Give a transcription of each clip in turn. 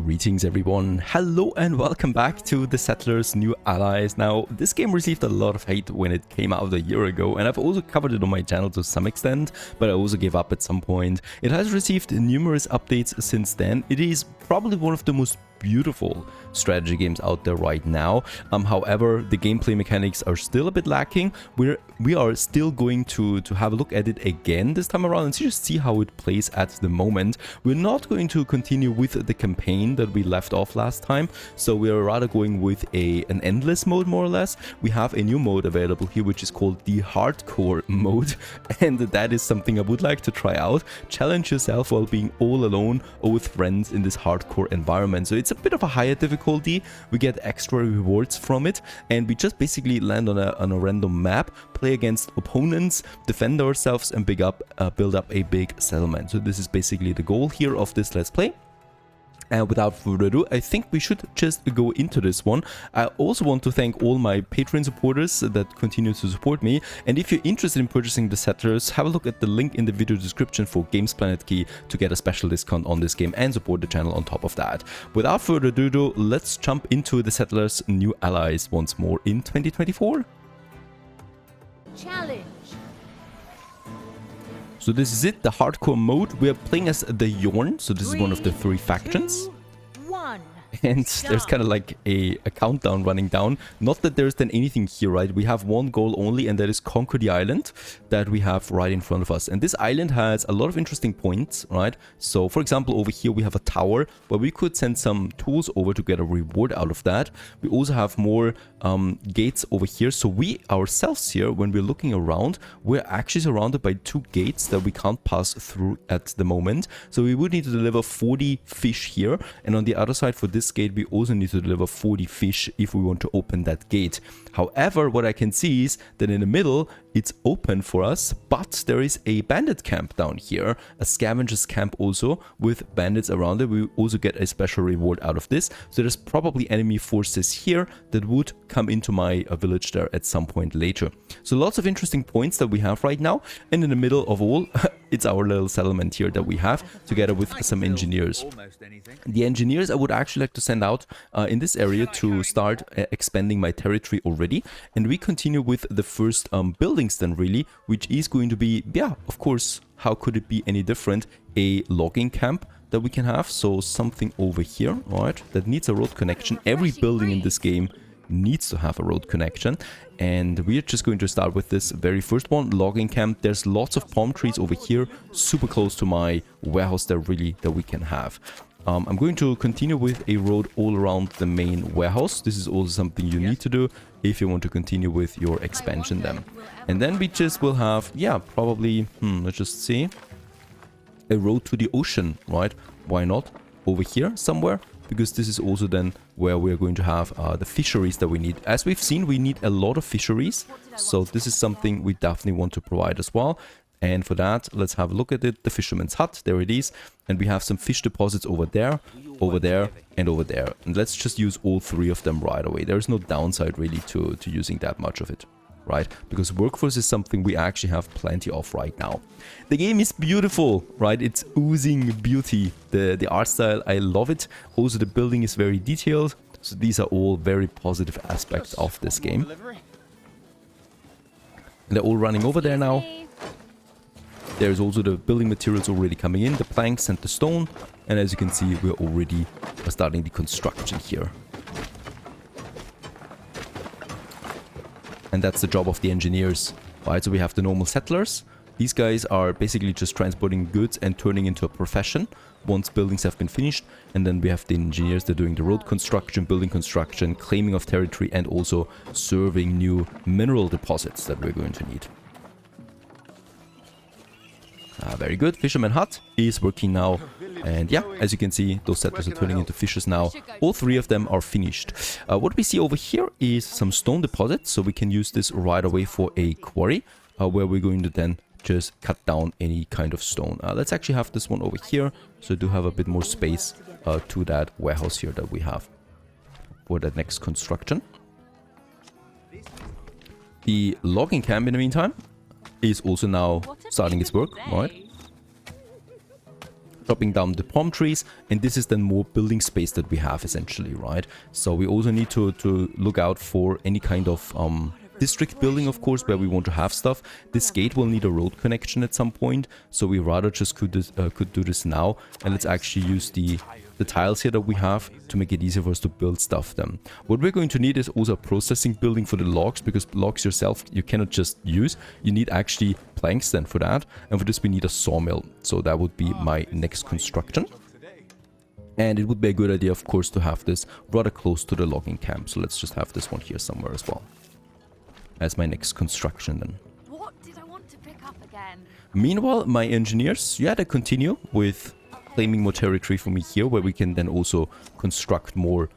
Greetings everyone, hello and welcome back to The Settlers New Allies. Now, this game received a lot of hate when it came out a year ago, and I've also covered it on my channel to some extent, but I also gave up at some point. It has received numerous updates since then. It is probably one of the most beautiful strategy games out there right now. However, the gameplay mechanics are still a bit lacking. We are still going to have a look at it again this time around and just see how it plays at the moment. We're not going to continue with the campaign that we left off last time, so we are rather going with an endless mode, more or less. We have a new mode available here, which is called the hardcore mode, and that is something I would like to try out. Challenge yourself while being all alone or with friends in this hardcore environment. So it's a bit of a higher difficulty. We get extra rewards from it, and we just basically land on a random map, play against opponents, defend ourselves, and build up a big settlement. So this is basically the goal here of this Let's Play. And without further ado, I think we should just go into this one. I also want to thank all my Patreon supporters that continue to support me. And if you're interested in purchasing The Settlers, have a look at the link in the video description for Games Planet Key to get a special discount on this game and support the channel on top of that. Without further ado, though, let's jump into The Settlers New Allies once more in 2024. Challenge. So this is it, the hardcore mode. We are playing as the Yorn, so this is one of the three factions. 2, 1. And there's kind of like a countdown running down. Not that there's then anything here, right? We have one goal only, and that is conquer the island that we have right in front of us. And this island has a lot of interesting points, right? So, for example, over here we have a tower where we could send some tools over to get a reward out of that. We also have more gates over here. So we ourselves here, when we're looking around, we're actually surrounded by 2 gates that we can't pass through at the moment. So we would need to deliver 40 fish here. And on the other side for this gate, we also need to deliver 40 fish if we want to open that gate. However, what I can see is that in the middle, it's open for us, but there is a bandit camp down here, a scavenger's camp also with bandits around it. We also get a special reward out of this. So there's probably enemy forces here that would come into my village there at some point later. So lots of interesting points that we have right now. And in the middle of all, it's our little settlement here that we have together with some engineers. The engineers I would actually like to send out in this area to start expanding my territory already. And we continue with the first buildings then, really, which is going to be, yeah, of course, how could it be any different? A logging camp that we can have. So something over here, right, that needs a road connection. Every building in this game needs to have a road connection, and we're just going to start with this very first one, logging camp. There's lots of palm trees over here, super close to my warehouse there, really, that we can have. I'm going to continue with a road all around the main warehouse. This is also something you need to do if you want to continue with your expansion then. And then we just will have, yeah, probably, let's just see, a road to the ocean, right? Why not? Over here somewhere, because this is also then where we're going to have the fisheries that we need. As we've seen, we need a lot of fisheries, so this is something we definitely want to provide as well. And for that, let's have a look at it. The fisherman's hut, there it is. And we have some fish deposits over there, and over there. And let's just use all 3 of them right away. There's no downside really to using that much of it, right? Because workforce is something we actually have plenty of right now. The game is beautiful, right? It's oozing beauty. The art style, I love it. Also, the building is very detailed. So these are all very positive aspects of this game. And they're all running over there now. There's also the building materials already coming in, the planks and the stone. And as you can see, we're already starting the construction here. And that's the job of the engineers, right? So we have the normal settlers. These guys are basically just transporting goods and turning into a profession once buildings have been finished. And then we have the engineers that are doing the road construction, building construction, claiming of territory, and also serving new mineral deposits that we're going to need. Very good. Fisherman hut is working now. And yeah, as you can see, those settlers are turning into fishers now. All 3 of them are finished. What we see over here is some stone deposits. So we can use this right away for a quarry, where we're going to then just cut down any kind of stone. Let's actually have this one over here. So do have a bit more space to that warehouse here that we have for that next construction. The logging camp in the meantime is also now starting its work, right? chopping down the palm trees, and this is then more building space that we have essentially, right? So we also need to look out for any kind of district building, of course, where we want to have stuff. This gate will need a road connection at some point, so we rather just could do this now, and let's actually use the tiles here that we have to make it easier for us to build stuff then. What we're going to need is also a processing building for the logs, because logs yourself you cannot just use. You need actually planks then for that, and for this we need a sawmill. So that would be my next construction. And it would be a good idea, of course, to have this rather close to the logging camp. So let's just have this one here somewhere as well as my next construction then. What did I want to pick up again? Meanwhile, my engineers, yeah, they continue with claiming more territory for me here, where we can then also construct more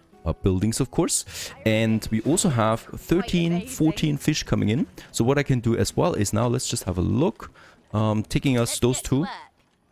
buildings, of course. And we also have 13, 14 fish coming in. So what I can do as well is now, let's just have a look, taking us those two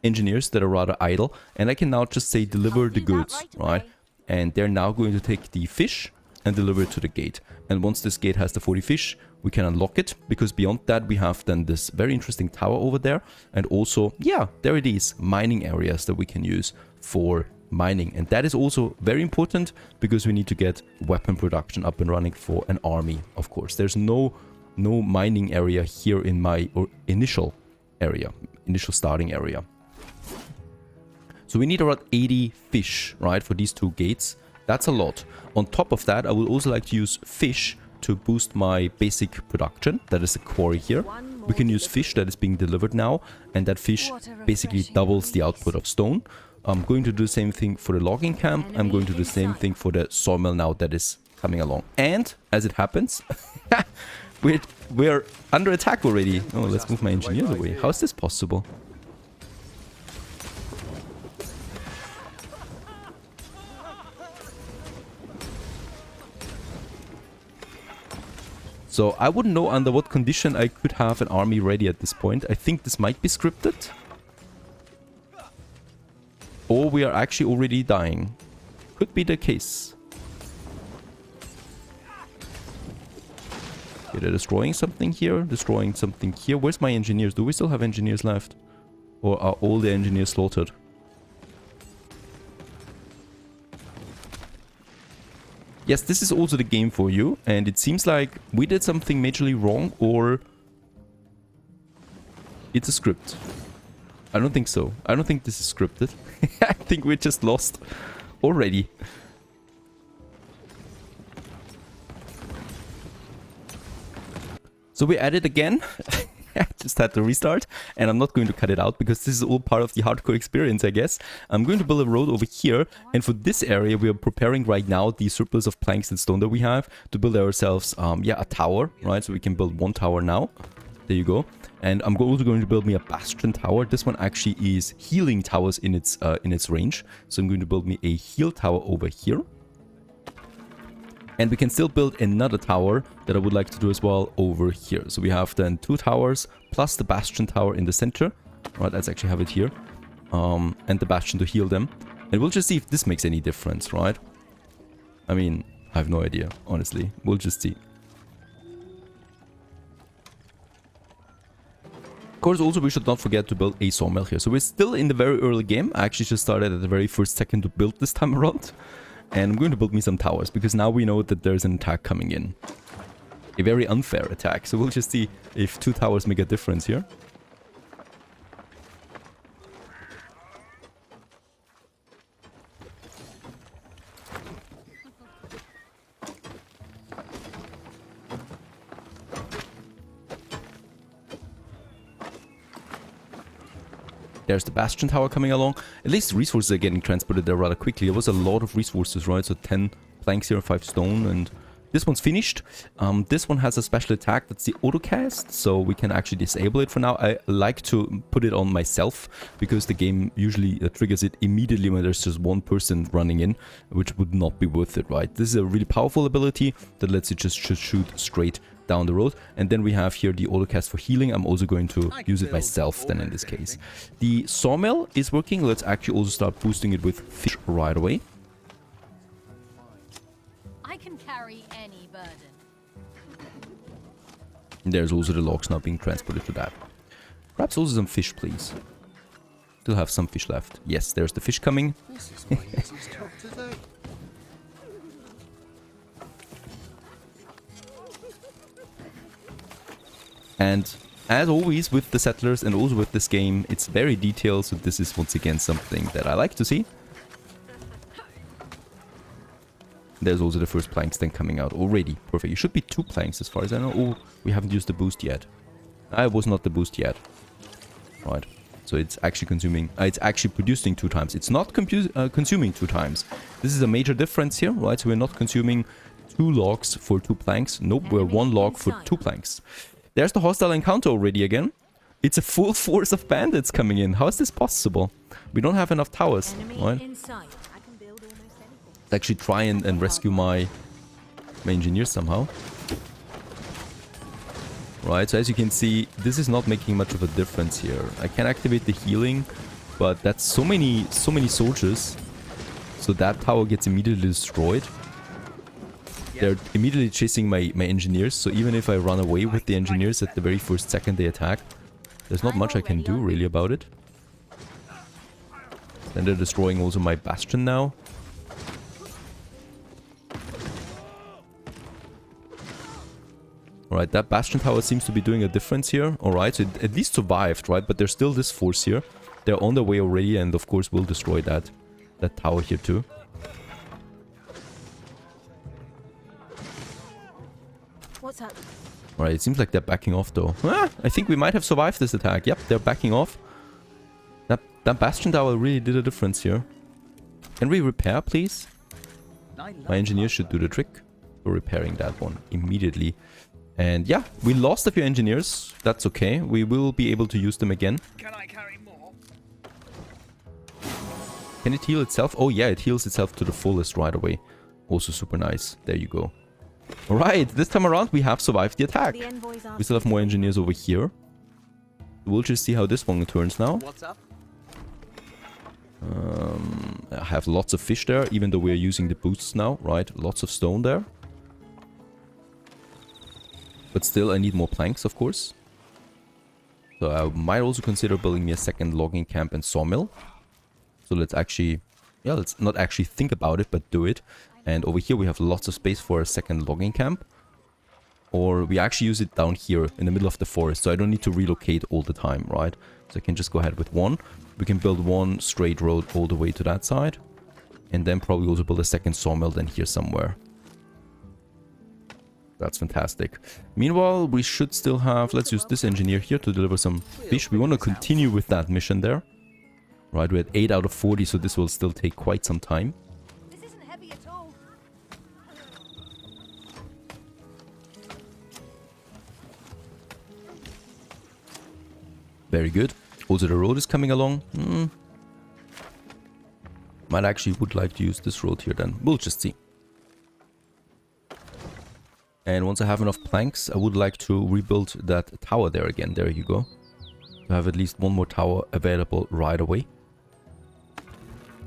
engineers that are rather idle, and I can now just say deliver the goods, right? And they're now going to take the fish and deliver it to the gate. And once this gate has the 40 fish, we can unlock it, because beyond that we have then this very interesting tower over there, and also, yeah, there it is, mining areas that we can use for mining. And that is also very important, because we need to get weapon production up and running for an army, of course. There's no mining area here in my initial starting area. So we need around 80 fish, right, for these two gates. That's a lot. On top of that, I would also like to use fish to boost my basic production. That is a quarry here. We can use fish that is being delivered now, and that fish basically doubles the output of stone. I'm going to do the same thing for the logging camp. I'm going to do the same thing for the sawmill now that is coming along. And as it happens, we're under attack already. Oh, let's move my engineers away. How is this possible? So I wouldn't know under what condition I could have an army ready at this point. I think this might be scripted. Or we are actually already dying. Could be the case. Okay, they're destroying something here, destroying something here. Where's my engineers? Do we still have engineers left? Or are all the engineers slaughtered? Yes, this is also the game for you, and it seems like we did something majorly wrong, or it's a script. I don't think so. I don't think this is scripted. I think we're just lost already. So we added again. I just had to restart, and I'm not going to cut it out because this is all part of the hardcore experience, I guess. I'm going to build a road over here, and for this area we are preparing right now the surplus of planks and stone that we have to build ourselves a tower, right? So we can build one tower now. There you go. And I'm also going to build me a bastion tower. This one actually is healing towers in its range, so I'm going to build me a heal tower over here. And we can still build another tower that I would like to do as well over here. So we have then 2 towers plus the bastion tower in the center. Right, let's actually have it here. And the bastion to heal them. And we'll just see if this makes any difference, right? I mean, I have no idea, honestly. We'll just see. Of course, also we should not forget to build a sawmill here. So we're still in the very early game. I actually just started at the very first second to build this time around. And I'm going to build me some towers, because now we know that there's an attack coming in. A very unfair attack. So we'll just see if 2 towers make a difference here. There's the bastion tower coming along. At least resources are getting transported there rather quickly. There was a lot of resources, right? So 10 planks here, 5 stone, and this one's finished. This one has a special attack. That's the autocast, so we can actually disable it for now. I like to put it on myself, because the game usually triggers it immediately when there's just one person running in, which would not be worth it, right? This is a really powerful ability that lets you just shoot straight down the road. And then we have here the autocast for healing. I'm also going to use it myself then in this case. The sawmill is working. Let's actually also start boosting it with fish right away. I can carry any burden. And there's also the logs now being transported to that. Perhaps also some fish, please. Still have some fish left. Yes, there's the fish coming. This is my easiest job today. And as always with the Settlers and also with this game, it's very detailed, so this is once again something that I like to see. There's also the first planks then coming out already. Perfect. It should be 2 planks as far as I know. Oh, we haven't used the boost yet. I was not the boost yet. Right. So it's actually consuming... it's actually producing 2 times. It's not consuming 2 times. This is a major difference here, right? So we're not consuming 2 logs for 2 planks. Nope, we're 1 log for 2 planks. There's the hostile encounter already again. It's a full force of bandits coming in. How is this possible? We don't have enough towers, right? Let's actually try and rescue my engineers somehow. Right, so as you can see, this is not making much of a difference here. I can activate the healing, but that's so many soldiers. So that tower gets immediately destroyed. They're immediately chasing my engineers, so even if I run away with the engineers at the very first second they attack, there's not much I can do really about it. Then they're destroying also my bastion now. Alright, that bastion tower seems to be doing a difference here. Alright, so it at least survived, right? But there's still this force here. They're on their way already and of course will destroy that tower here too. What's up? Alright, it seems like they're backing off though. Ah, I think we might have survived this attack. Yep, they're backing off. That bastion tower really did a difference here. Can we repair, please? My engineers should do the trick for repairing that one immediately. And yeah, we lost a few engineers. That's okay. We will be able to use them again. Can I carry more? Can it heal itself? Oh yeah, it heals itself to the fullest right away. Also super nice. There you go. Alright, this time around we have survived the attack. We still have more engineers over here. We'll just see how this one turns now. What's up? I have lots of fish there, even though we're using the boosts now, right? Lots of stone there. But still, I need more planks, of course. So I might also consider building me a second logging camp and sawmill. So let's actually... yeah, let's not actually think about it, but do it. And over here we have lots of space for a second logging camp. Or we actually use it down here in the middle of the forest. So I don't need to relocate all the time, right? So I can just go ahead with one. We can build one straight road all the way to that side. And then probably also build a second sawmill then here somewhere. That's fantastic. Meanwhile, we should still have... let's use this engineer here to deliver some fish. We want to continue with that mission there. Right, we're at 8 out of 40, so this will still take quite some time. This isn't heavy at all. Very good. Also, the road is coming along. Might actually would like to use this road here then. We'll just see. And once I have enough planks, I would like to rebuild that tower there again. There you go. To have at least one more tower available right away.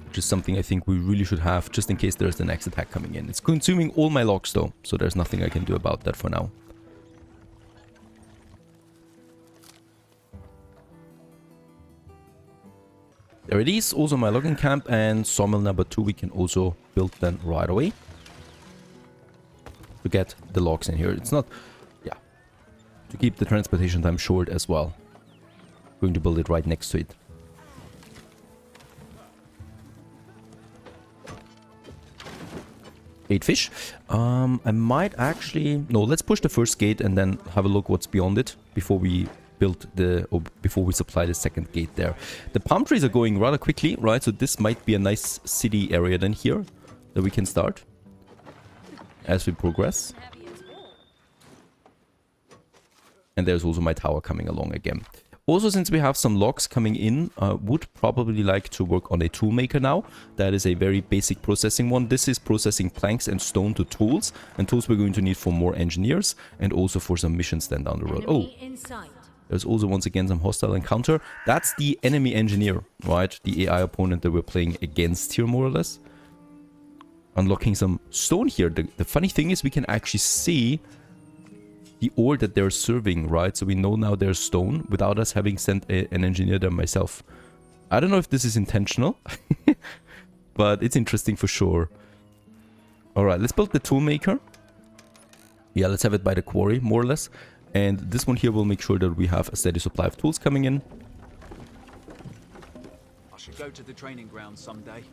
Which is something I think we really should have just in case there's the next attack coming in. It's consuming all my logs though, so there's nothing I can do about that for now. There it is, also my logging camp, and sawmill number 2 we can also build then right away. To get the logs in here. It's not... yeah. To keep the transportation time short as well. Going to build it right next to it. Eight fish. I might actually... no, let's push the first gate and then have a look what's beyond it before we build the... or before we supply the second gate there. The palm trees are going rather quickly, right? So this might be a nice city area then here that we can start as we progress. And there's also my tower coming along again. Also, since we have some logs coming in, would probably like to work on a tool maker now. That is a very basic processing one. This is processing planks and stone to tools. And tools we're going to need for more engineers and also for some missions then down the road. Oh, there's also once again some hostile encounter. That's the enemy engineer, right? The AI opponent that we're playing against here, more or less. Unlocking some stone here. The funny thing is we can actually see the ore that they're serving, right? So we know now there's stone without us having sent an engineer there myself. I don't know if this is intentional, but it's interesting for sure. Alright, let's build the toolmaker. Yeah, let's have it by the quarry, more or less. And this one here will make sure that we have a steady supply of tools coming in. I should go to the training ground someday.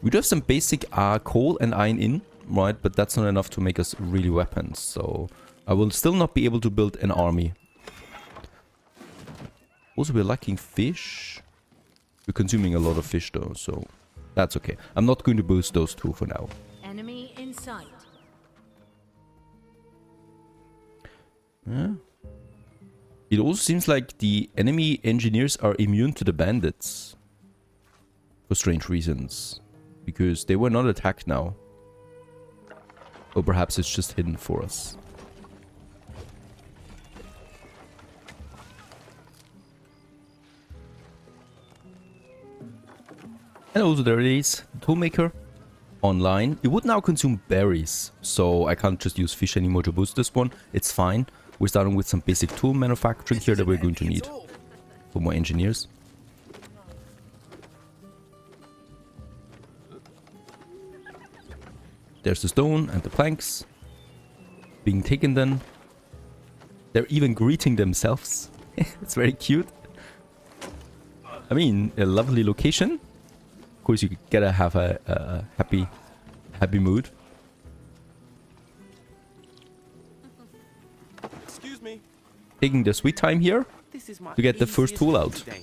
We do have some basic coal and iron in, right? But that's not enough to make us really weapons. So I will still not be able to build an army. Also, we're lacking fish. We're consuming a lot of fish though, so that's okay. I'm not going to boost those two for now. Enemy in sight. Yeah. It also seems like the enemy engineers are immune to the bandits. For strange reasons. Because they were not attacked now. Or perhaps it's just hidden for us. And also there it is, the toolmaker online. It would now consume berries, so I can't just use fish anymore to boost this one. It's fine. We're starting with some basic tool manufacturing here that we're going to need for more engineers. There's the stone and the planks being taken then. They're even greeting themselves. It's very cute. I mean, a lovely location. Of course, you gotta have a happy mood. Excuse me. Taking the sweet time here This is my to get the first easiest tool walk out. today.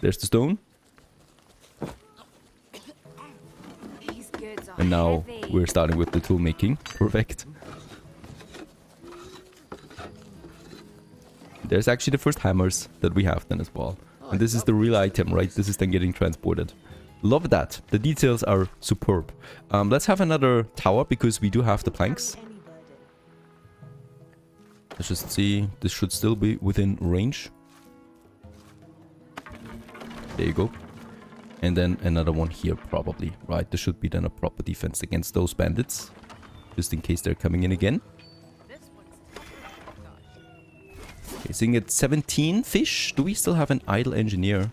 There's the stone. These goods are And now heavy. we're starting with the tool making. Perfect. There's actually the first hammers that we have then as well. And this is the real item, right? This is then getting transported. Love that. The details are superb. Let's have another tower because we do have the planks. Any burden. Let's just see. This should still be within range. There you go. And then another one here probably, right? There should be then a proper defense against those bandits. Just in case they're coming in again. Okay, sitting at 17 fish. Do we still have an idle engineer?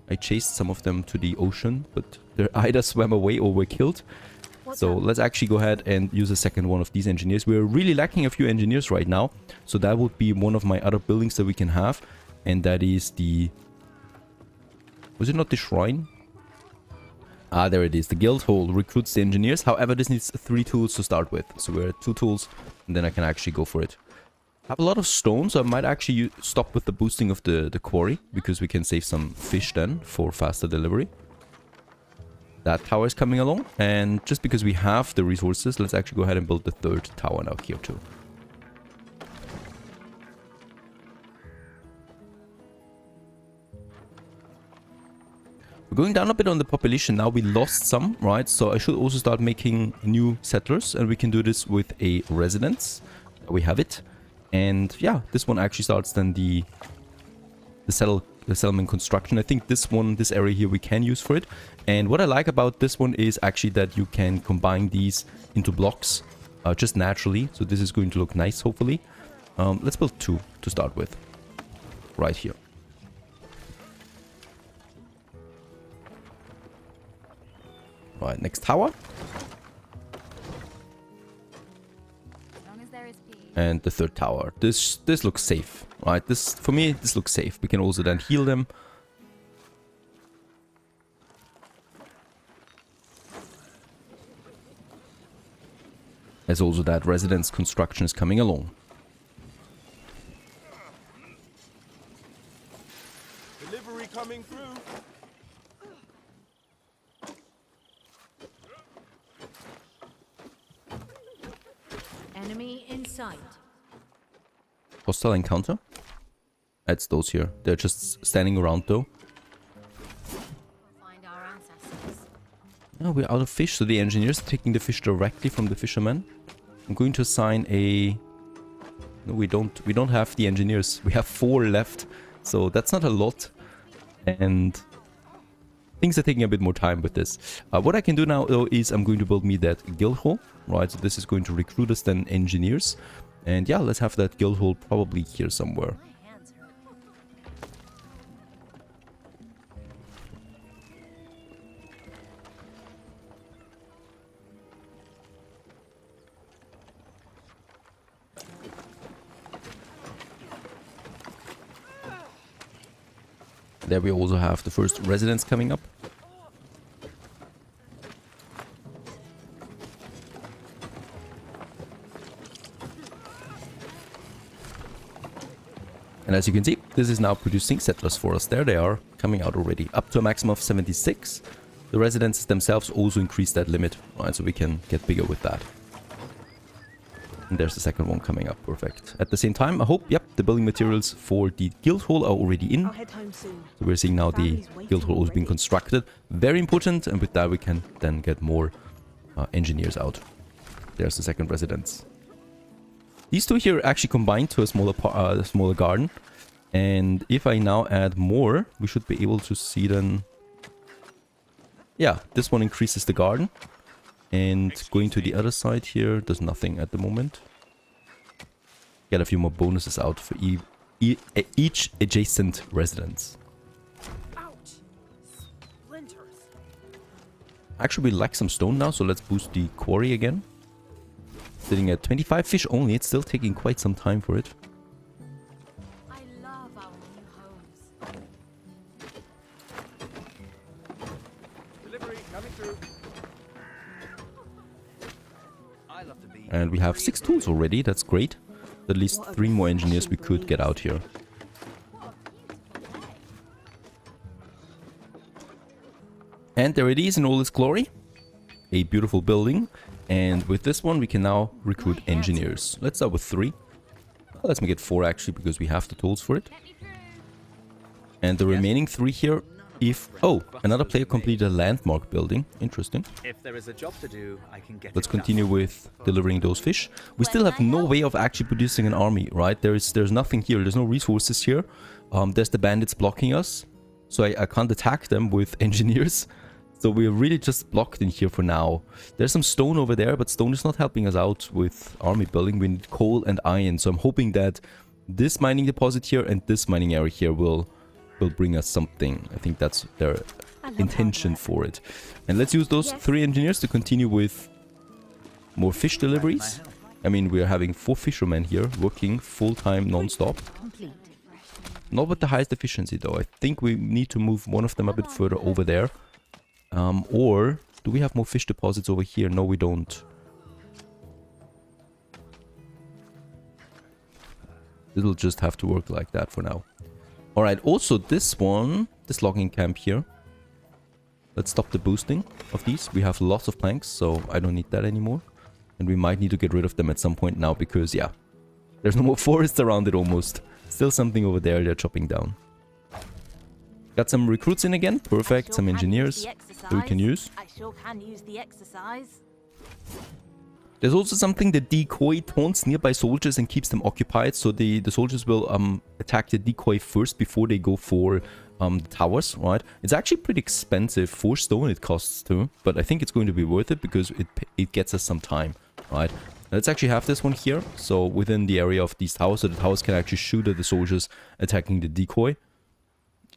I chased some of them to the ocean, but they either swam away or were killed. What's So up? let's actually go ahead and use a second one of these engineers. We're really lacking a few engineers right now. So that would be one of my other buildings that we can have. And that is the... Was it not the shrine? Ah, there it is. The guild hall recruits the engineers. However, this needs 3 tools to start with. So we're at 2 tools and then I can actually go for it. I have a lot of stone, so I might actually stop with the boosting of the quarry, because we can save some fish then for faster delivery. That tower is coming along, and just because we have the resources, let's actually go ahead and build the 3rd tower now here too. We're going down a bit on the population now. We lost some, right? So I should also start making new settlers, and we can do this with a residence. We have it. And yeah, this one actually starts then the settlement construction. I think this area here we can use for it. And what I like about this one is actually that you can combine these into blocks just naturally. So this is going to look nice, hopefully. Let's build 2 to start with. Right here. Right, next tower. And the 3rd tower. This looks safe, right? For me, this looks safe. We can also then heal them. As also that residence construction is coming along. Delivery coming through. Enemy in sight. Hostile encounter? That's those here. They're just standing around though. Find our ancestors. Oh, we're out of fish, so the engineers are taking the fish directly from the fishermen. I'm going to assign a... No, we don't have the engineers. We have 4 left, so that's not a lot. And things are taking a bit more time with this. What I can do now, though, is I'm going to build me that guild hall, right? So this is going to recruit us then engineers. And yeah, let's have that guild hall probably here somewhere. My hands hurt. There we also have the first residents coming up. And as you can see, this is now producing settlers for us. There they are, coming out already, up to a maximum of 76. The residents themselves also increase that limit, right? So we can get bigger with that. And there's the second one coming up, perfect. At the same time, I hope, yep, the building materials for the guild hall are already in. I'll head home soon. So we're seeing now the guild hall is being constructed. Very important, and with that we can then get more engineers out. There's the second residence. These two here actually combine to a smaller garden. And if I now add more, we should be able to see then... Yeah, this one increases the garden. And going to the other side here, there's nothing at the moment. Get a few more bonuses out for each adjacent residence. Ouch! Splinters. Actually, we lack some stone now, so let's boost the quarry again. Sitting at 25 fish only, it's still taking quite some time for it. I love our new homes. Delivery coming through. I love to be. And we have 6 tools already, that's great. At least 3 more engineers we could get out here. And there it is in all its glory. A beautiful building. And with this one we can now recruit engineers. Let's start with 3. Let's make it 4 actually, because we have the tools for it. And the remaining 3 here, if... Oh, another player completed a landmark building. Interesting. If there is a job to do, I can get Let's it done. continue with delivering those fish. We still have no way of actually producing an army, right? There's nothing here. There's no resources here. There's the bandits blocking us. So I can't attack them with engineers. So we're really just blocked in here for now. There's some stone over there, but stone is not helping us out with army building. We need coal and iron. So I'm hoping that this mining deposit here and this mining area here will bring us something. I think that's their intention for it. And let's use those 3 engineers to continue with more fish deliveries. I mean, we're having 4 fishermen here working full-time non-stop. Complete. Not with the highest efficiency though. I think we need to move one of them a bit further over there. Or do we have more fish deposits over here? No, we don't. It'll just have to work like that for now. Alright, also this one, this logging camp here. Let's stop the boosting of these. We have lots of planks, so I don't need that anymore. And we might need to get rid of them at some point now because, yeah, there's no more forests around it almost. Still something over there they're chopping down. Got some recruits in again. Perfect. Some engineers that we can use. I sure can use the exercise. There's also something that decoy taunts nearby soldiers and keeps them occupied. So the soldiers will attack the decoy first before they go for the towers, right? It's actually pretty expensive. 4 stone it costs too. But I think it's going to be worth it because it gets us some time, right? Let's actually have this one here. So within the area of these towers, so the towers can actually shoot at the soldiers attacking the decoy.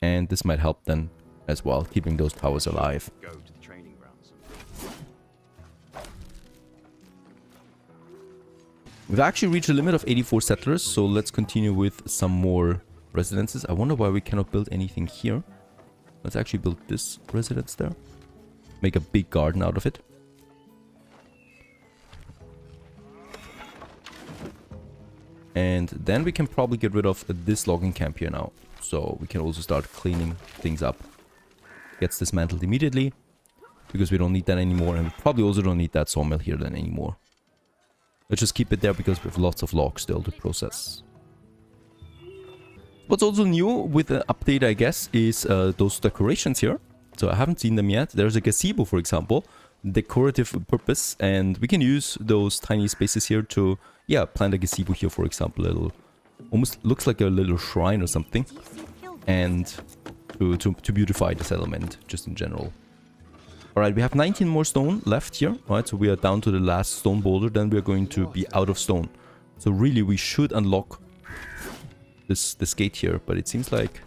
And this might help then as well, keeping those towers alive. Go to the training grounds. We've actually reached a limit of 84 settlers, so let's continue with some more residences. I wonder why we cannot build anything here. Let's actually build this residence there. Make a big garden out of it. And then we can probably get rid of this logging camp here now. So we can also start cleaning things up. Gets dismantled immediately. Because we don't need that anymore. And we probably also don't need that sawmill here then anymore. Let's just keep it there because we have lots of logs still to process. What's also new with the update, I guess, is those decorations here. So I haven't seen them yet. There's a gazebo, for example. Decorative purpose. And we can use those tiny spaces here to, yeah, plant a gazebo here, for example. A little, almost looks like a little shrine or something. And to beautify the settlement, just in general. Alright, we have 19 more stone left here. Alright, so we are down to the last stone boulder, then we are going to be out of stone. So really, we should unlock this gate here, but it seems like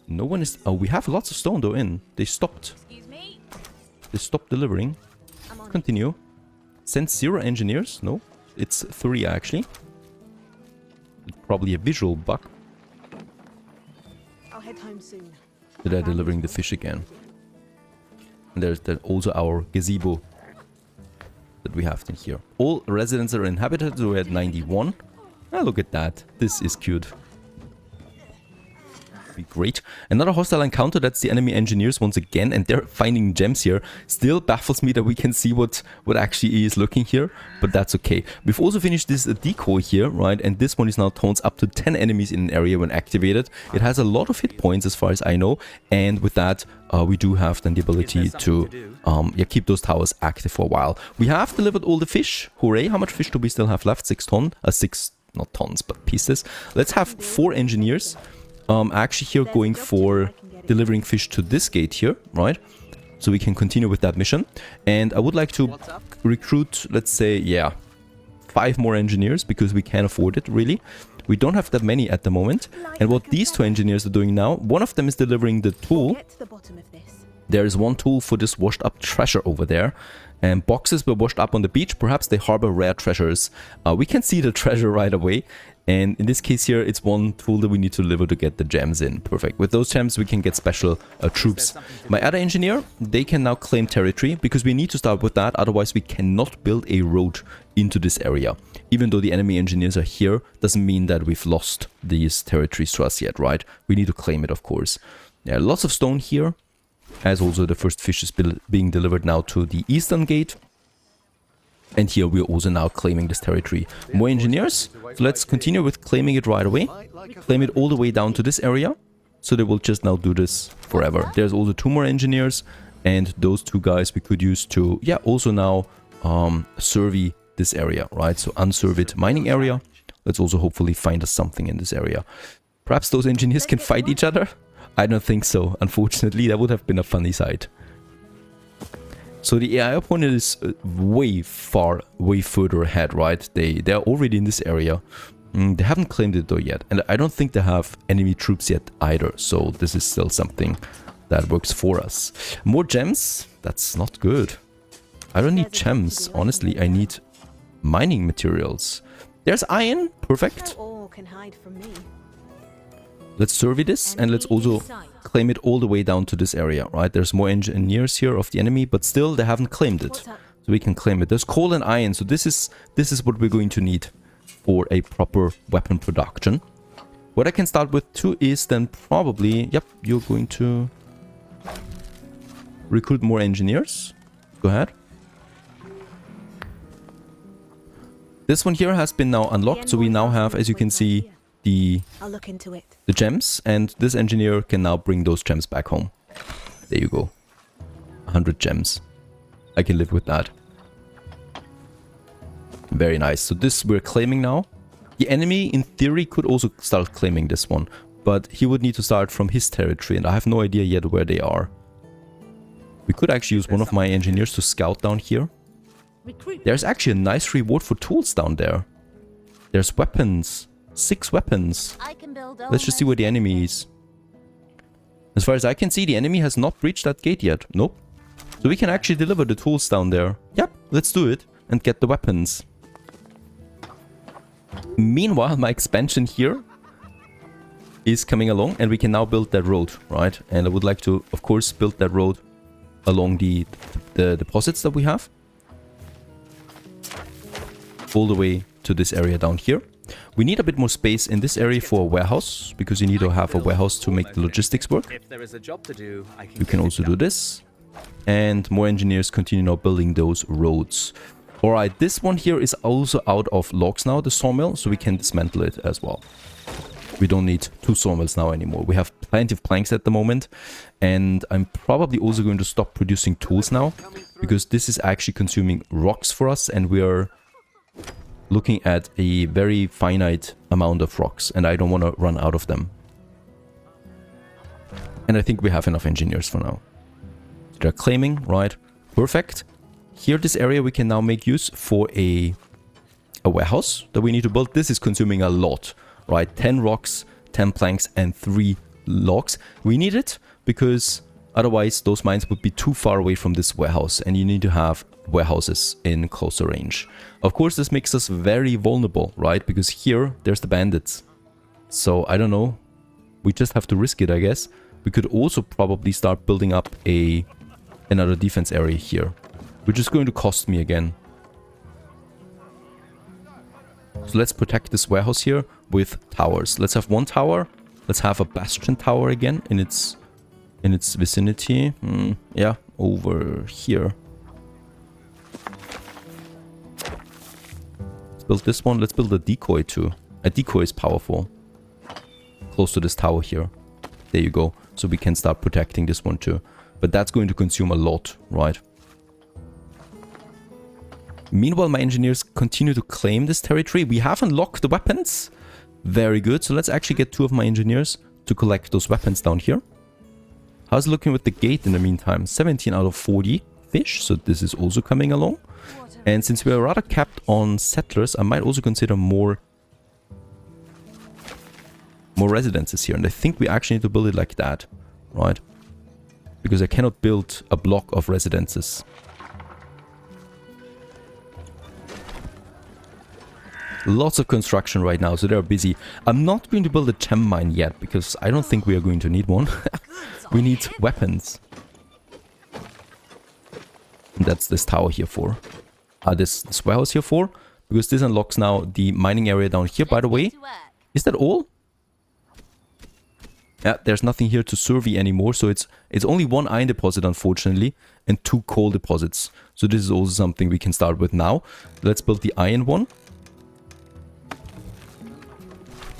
no one is... Oh, we have lots of stone though in. They stopped. Excuse me. They stopped delivering. I'm on. Continue. Send 0 engineers. No, it's 3 actually. Probably a visual bug. I'll head home soon. They're delivering the fish again. And there's also our gazebo that we have in here. All residents are inhabited, so we're at 91. Ah, look at that. This is cute. Be great. Another hostile encounter, that's the enemy engineers once again, and they're finding gems here. Still baffles me that we can see what actually is looking here, but that's okay. We've also finished this decoy here, right? And this one is now taunts up to 10 enemies in an area when activated. It has a lot of hit points as far as I know, and with that we do have then the ability to keep those towers active for a while. We have delivered all the fish. Hooray! How much fish do we still have left? 6 tons? 6, not tons, but pieces. Let's have 4 engineers. Actually here going for delivering fish to this gate here, right? So we can continue with that mission. And I would like to recruit, let's say, yeah, 5 more engineers, because we can afford it, really. We don't have that many at the moment. And what these 2 engineers are doing now, one of them is delivering the tool. Get to the bottom of this. There is one tool for this washed up treasure over there. And boxes were washed up on the beach. Perhaps they harbor rare treasures. We can see the treasure right away. And in this case here, it's one tool that we need to deliver to get the gems in. Perfect. With those gems, we can get special troops. My other engineer, they can now claim territory, because we need to start with that. Otherwise, we cannot build a road into this area. Even though the enemy engineers are here, doesn't mean that we've lost these territories to us yet, right? We need to claim it, of course. Yeah, lots of stone here. As also the first fish is being delivered now to the eastern gate. And here we're also now claiming this territory. More engineers. So let's continue with claiming it right away. Claim it all the way down to this area. So they will just now do this forever. There's also 2 more engineers. And those 2 guys we could use to, yeah, also now survey this area, right? So unsurveyed mining area. Let's also hopefully find us something in this area. Perhaps those engineers can fight each other? I don't think so. Unfortunately, that would have been a funny sight. So the AI opponent is way further ahead, right? They're already in this area. They haven't claimed it though yet. And I don't think they have enemy troops yet either. So this is still something that works for us. More gems? That's not good. I don't need gems. Honestly, I need mining materials. There's iron. Perfect. No ore can hide from me. Let's survey this, and let's also claim it all the way down to this area, right? There's more engineers here of the enemy, but still they haven't claimed it. So we can claim it. There's coal and iron, so this is what we're going to need for a proper weapon production. What I can start with too is then probably, yep, you're going to recruit more engineers. Go ahead. This one here has been now unlocked, so we now have, as you can see, I'll look into it. the gems, and this engineer can now bring those gems back home. There you go. 100 gems. I can live with that. Very nice. So this we're claiming now. The enemy, in theory, could also start claiming this one, but he would need to start from his territory, and I have no idea yet where they are. We could actually use one of my engineers to scout down here. There's actually a nice reward for tools down there. There's weapons. 6 weapons. I can build Let's just see where the enemy is. As far as I can see, the enemy has not breached that gate yet. Nope. So we can actually deliver the tools down there. Yep, let's do it and get the weapons. Meanwhile, my expansion here is coming along, and we can now build that road, right? And I would like to, of course, build that road along the deposits that we have. All the way to this area down here. We need a bit more space in this area for a warehouse, because you need to have a warehouse to make the logistics work. If there is a job to do, I can You can also do this. And more engineers continue now building those roads. Alright, this one here is also out of logs now, the sawmill, so we can dismantle it as well. We don't need 2 sawmills now anymore. We have plenty of planks at the moment. And I'm probably also going to stop producing tools now, because this is actually consuming rocks for us, and we are looking at a very finite amount of rocks, and I don't want to run out of them. And I think we have enough engineers for now. They're claiming, right? Perfect. Here, this area we can now make use for a warehouse that we need to build. This is consuming a lot, right? 10 rocks, 10 planks, and 3 logs. We need it because otherwise those mines would be too far away from this warehouse, and you need to have warehouses in closer range. Of course, this makes us very vulnerable, right? Because here, there's the bandits. So, I don't know. We just have to risk it, I guess. We could also probably start building up another defense area here, which is going to cost me again. So let's protect this warehouse here with towers. Let's have 1 tower. Let's have a bastion tower again in its vicinity. Yeah, over here. Let's build this one. Let's build a decoy too. A decoy is powerful. Close to this tower here. There you go. So we can start protecting this one too. But that's going to consume a lot, right? Meanwhile, my engineers continue to claim this territory. We have unlocked the weapons. Very good. So let's actually get 2 of my engineers to collect those weapons down here. How's it looking with the gate in the meantime? 17 out of 40 fish. So this is also coming along. And since we are rather capped on settlers, I might also consider more residences here. And I think we actually need to build it like that, right? Because I cannot build a block of residences. Lots of construction right now, so they're busy. I'm not going to build a gem mine yet, because I don't think we are going to need one. We need weapons. And that's this tower here for. This warehouse here for. Because this unlocks now the mining area down here, by the way. Is that all? Yeah, there's nothing here to survey anymore, so it's only 1 iron deposit, unfortunately, and 2 coal deposits. So this is also something we can start with now. Let's build the iron one.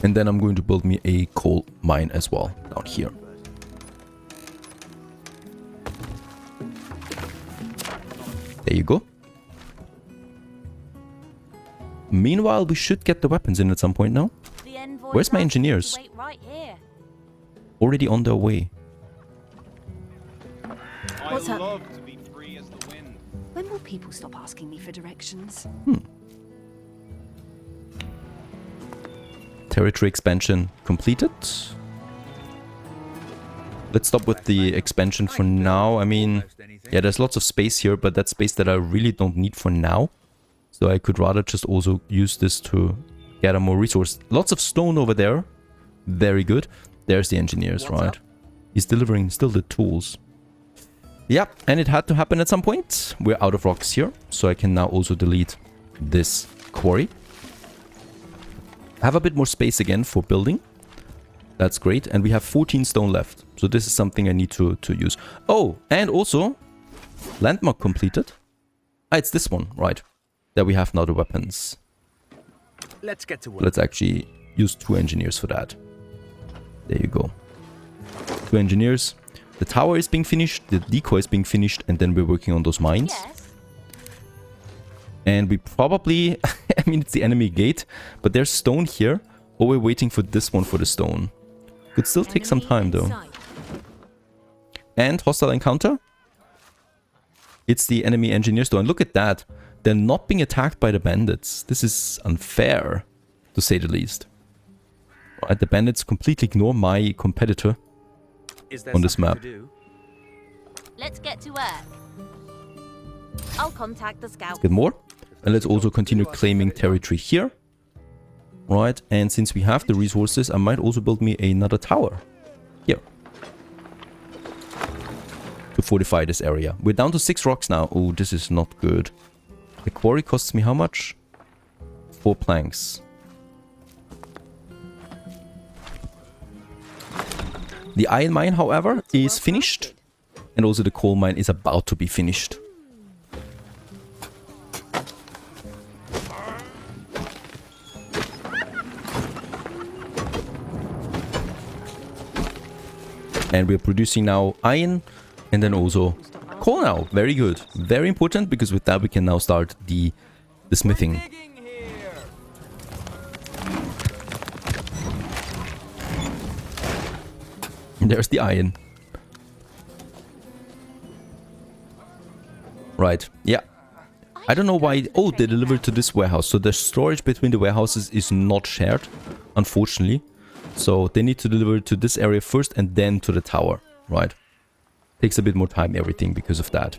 And then I'm going to build me a coal mine as well, down here. There you go. Meanwhile, we should get the weapons in at some point now. Where's my engineers? Already on their way. What's up? love to be free as the wind. When will people stop asking me for directions? Territory expansion completed. Let's stop with the expansion for now. I mean, yeah, there's lots of space here, but that's space that I really don't need for now. So I could rather just also use this to gather more resource. Lots of stone over there. Very good. There's the engineers, right? He's delivering still the tools. Yep, and it had to happen at some point. We're out of rocks here, so I can now also delete this quarry. Have a bit more space again for building. That's great. And we have 14 stone left. So this is something I need to use. Oh, and also landmark completed. It's this one, right? That we have now the weapons. Let's get to work. Let's actually use 2 engineers for that. There you go. 2 engineers. The tower is being finished. The decoy is being finished. And then we're working on those mines. Yes. And we probably, I mean, it's the enemy gate, but there's stone here. Or we're waiting for this one for the stone. Could still take some time though. And hostile encounter. It's the enemy engineers though. And look at that. They're not being attacked by the bandits. This is unfair, to say the least. Right, the bandits completely ignore my competitor on this map. Let's get to work. I'll contact the scouts. Get more. And let's also continue claiming territory here. Right, and since we have the resources, I might also build me another tower. Here. To fortify this area. We're down to 6 rocks now. Oh, this is not good. The quarry costs me how much? 4 planks. The iron mine, however, is finished. And also the coal mine is about to be finished. And we're producing now iron and then also coal now. Very good. Very important, because with that we can now start the smithing. There's the iron. Right, yeah. I don't know why... Oh, they delivered to this warehouse. So the storage between the warehouses is not shared, unfortunately. So they need to deliver to this area first and then to the tower, right? Takes a bit more time, everything, because of that.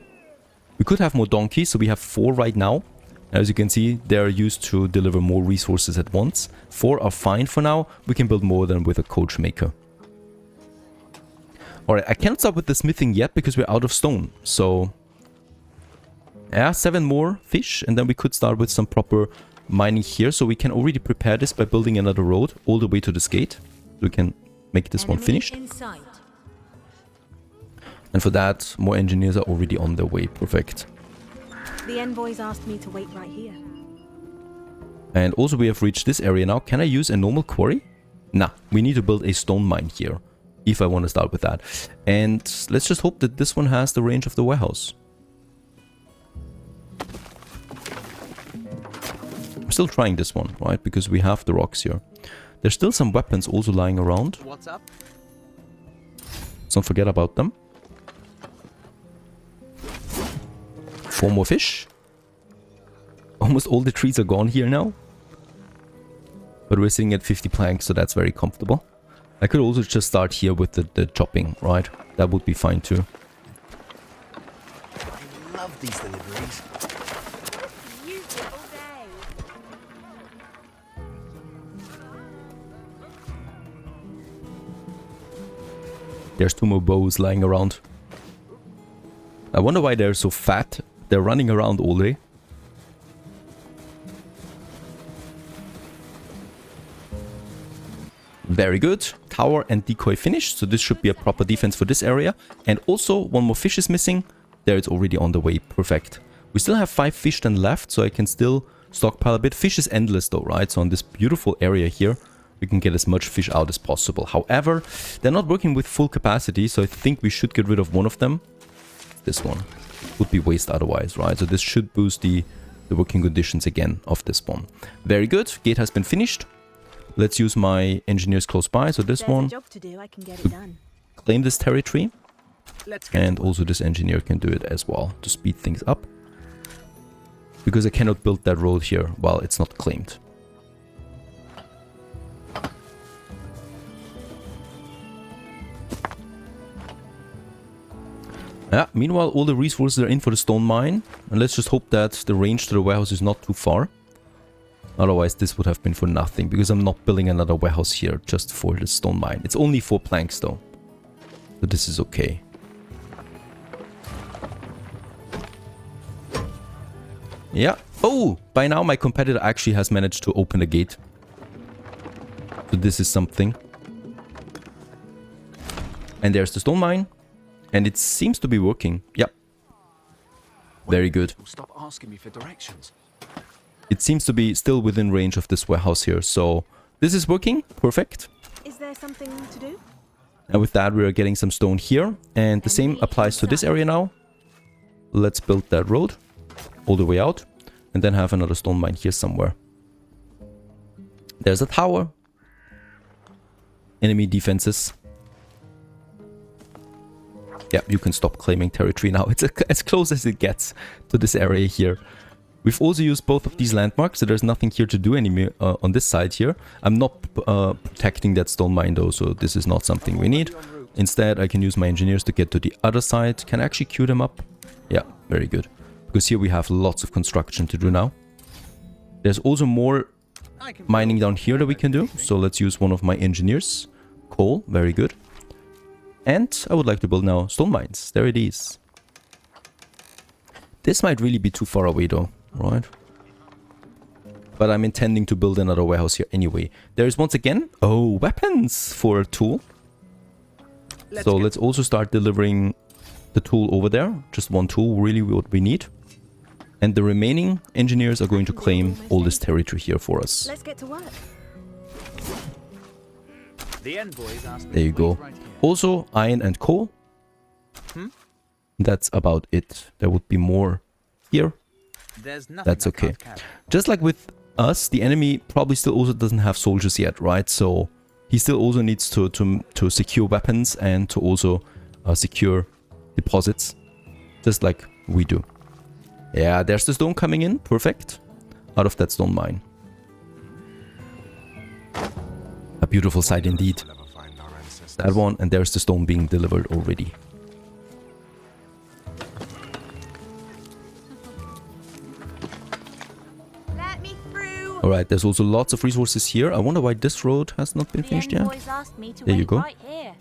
We could have more donkeys, so we have 4 right now. As you can see, they are used to deliver more resources at once. 4 are fine for now. We can build more than with a coach maker. Alright, I can't start with the smithing yet because we're out of stone. So, yeah, 7 more fish, and then we could start with some proper mining here. So we can already prepare this by building another road all the way to this gate. So we can make this one finished. And for that, more engineers are already on their way. Perfect. The envoys asked me to wait right here. And also we have reached this area now. Can I use a normal quarry? Nah, we need to build a stone mine here. If I want to start with that. And let's just hope that this one has the range of the warehouse. I'm still trying this one, right? Because we have the rocks here. There's still some weapons also lying around. What's up? Don't forget about them. 4 more fish. Almost all the trees are gone here now. But we're sitting at 50 planks, so that's very comfortable. I could also just start here with the chopping, right? That would be fine too. I love these deliveries. Beautiful day. There's 2 more bows lying around. I wonder why they're so fat. They're running around all day. Very good. Tower and decoy finished. So this should be a proper defense for this area. And also 1 more fish is missing. There it's already on the way. Perfect. We still have 5 fish then left. So I can still stockpile a bit. Fish is endless though, right? So on this beautiful area here, we can get as much fish out as possible. However, they're not working with full capacity. So I think we should get rid of one of them. This one. Would be waste otherwise, right? So this should boost the working conditions again of this one. Very good. Gate has been finished. Let's use my engineers close by. So this There's a one, job to do, I can get it done. claim this territory. Let's get And also this engineer can do it as well to speed things up. Because I cannot build that road here while it's not claimed. Yeah, meanwhile all the resources are in for the stone mine. And let's just hope that the range to the warehouse is not too far. Otherwise this would have been for nothing. Because I'm not building another warehouse here just for the stone mine. It's only 4 planks though. So this is okay. Yeah. Oh, by now my competitor actually has managed to open the gate. So this is something. And there's the stone mine. And it seems to be working. Yep. Very good. Stop asking me for directions. It seems to be still within range of this warehouse here. So this is working. Perfect. Is there something to do? And with that, we are getting some stone here. And the same applies to this area now. Let's build that road all the way out. And then have another stone mine here somewhere. There's a tower. Enemy defenses. Yeah, you can stop claiming territory now. It's as close as it gets to this area here. We've also used both of these landmarks, so there's nothing here to do anymore on this side here. I'm not protecting that stone mine though, so this is not something we need. Instead, I can use my engineers to get to the other side. Can I actually queue them up? Yeah, very good. Because here we have lots of construction to do now. There's also more mining down here that we can do. So let's use one of my engineers. Coal, very good. And I would like to build now stone mines. There it is. This might really be too far away though, right? But I'm intending to build another warehouse here anyway. There is once again, oh, weapons for a tool. So let's also start delivering the tool over there. Just 1 tool, really what we need. And the remaining engineers are going to claim all this territory here for us. Let's get to work. The envoys asked me There you to go. wait right here. Also, iron and coal. That's about it. There would be more here. There's nothing That's I okay. can't carry. Just like with us, the enemy probably still also doesn't have soldiers yet, right? So he still also needs to secure weapons and to also secure deposits, just like we do. Yeah, there's the stone coming in. Perfect. Out of that stone mine. A beautiful sight indeed. That one, and there's the stone being delivered already. Let me through. Alright, there's also lots of resources here. I wonder why this road has not been The finished yet. envoys asked me to There you wait go. right here.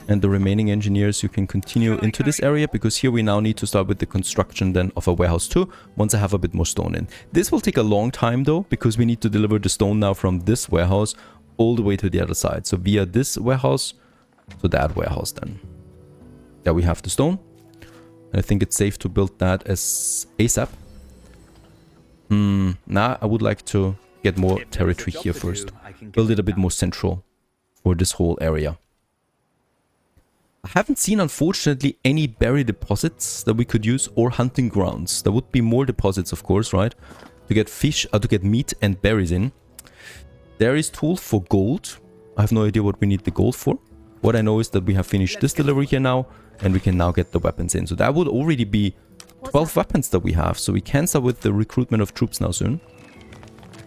And the remaining engineers, you can continue into this area, because here we now need to start with the construction then of a warehouse too, once I have a bit more stone in. This will take a long time though, because we need to deliver the stone now from this warehouse all the way to the other side. So via this warehouse to that warehouse then. There we have the stone. And I think it's safe to build that as ASAP. Now I would like to get more If there's a territory job here to first. do, I can get Build it a it bit done. more central for this whole area. I haven't seen, unfortunately, any berry deposits that we could use or hunting grounds. There would be more deposits, of course, right? To get fish, to get meat and berries in. There is tool for gold. I have no idea what we need the gold for. What I know is that we have finished this delivery here now, and we can now get the weapons in. So that would already be 12 weapons that we have. So we can start with the recruitment of troops now soon.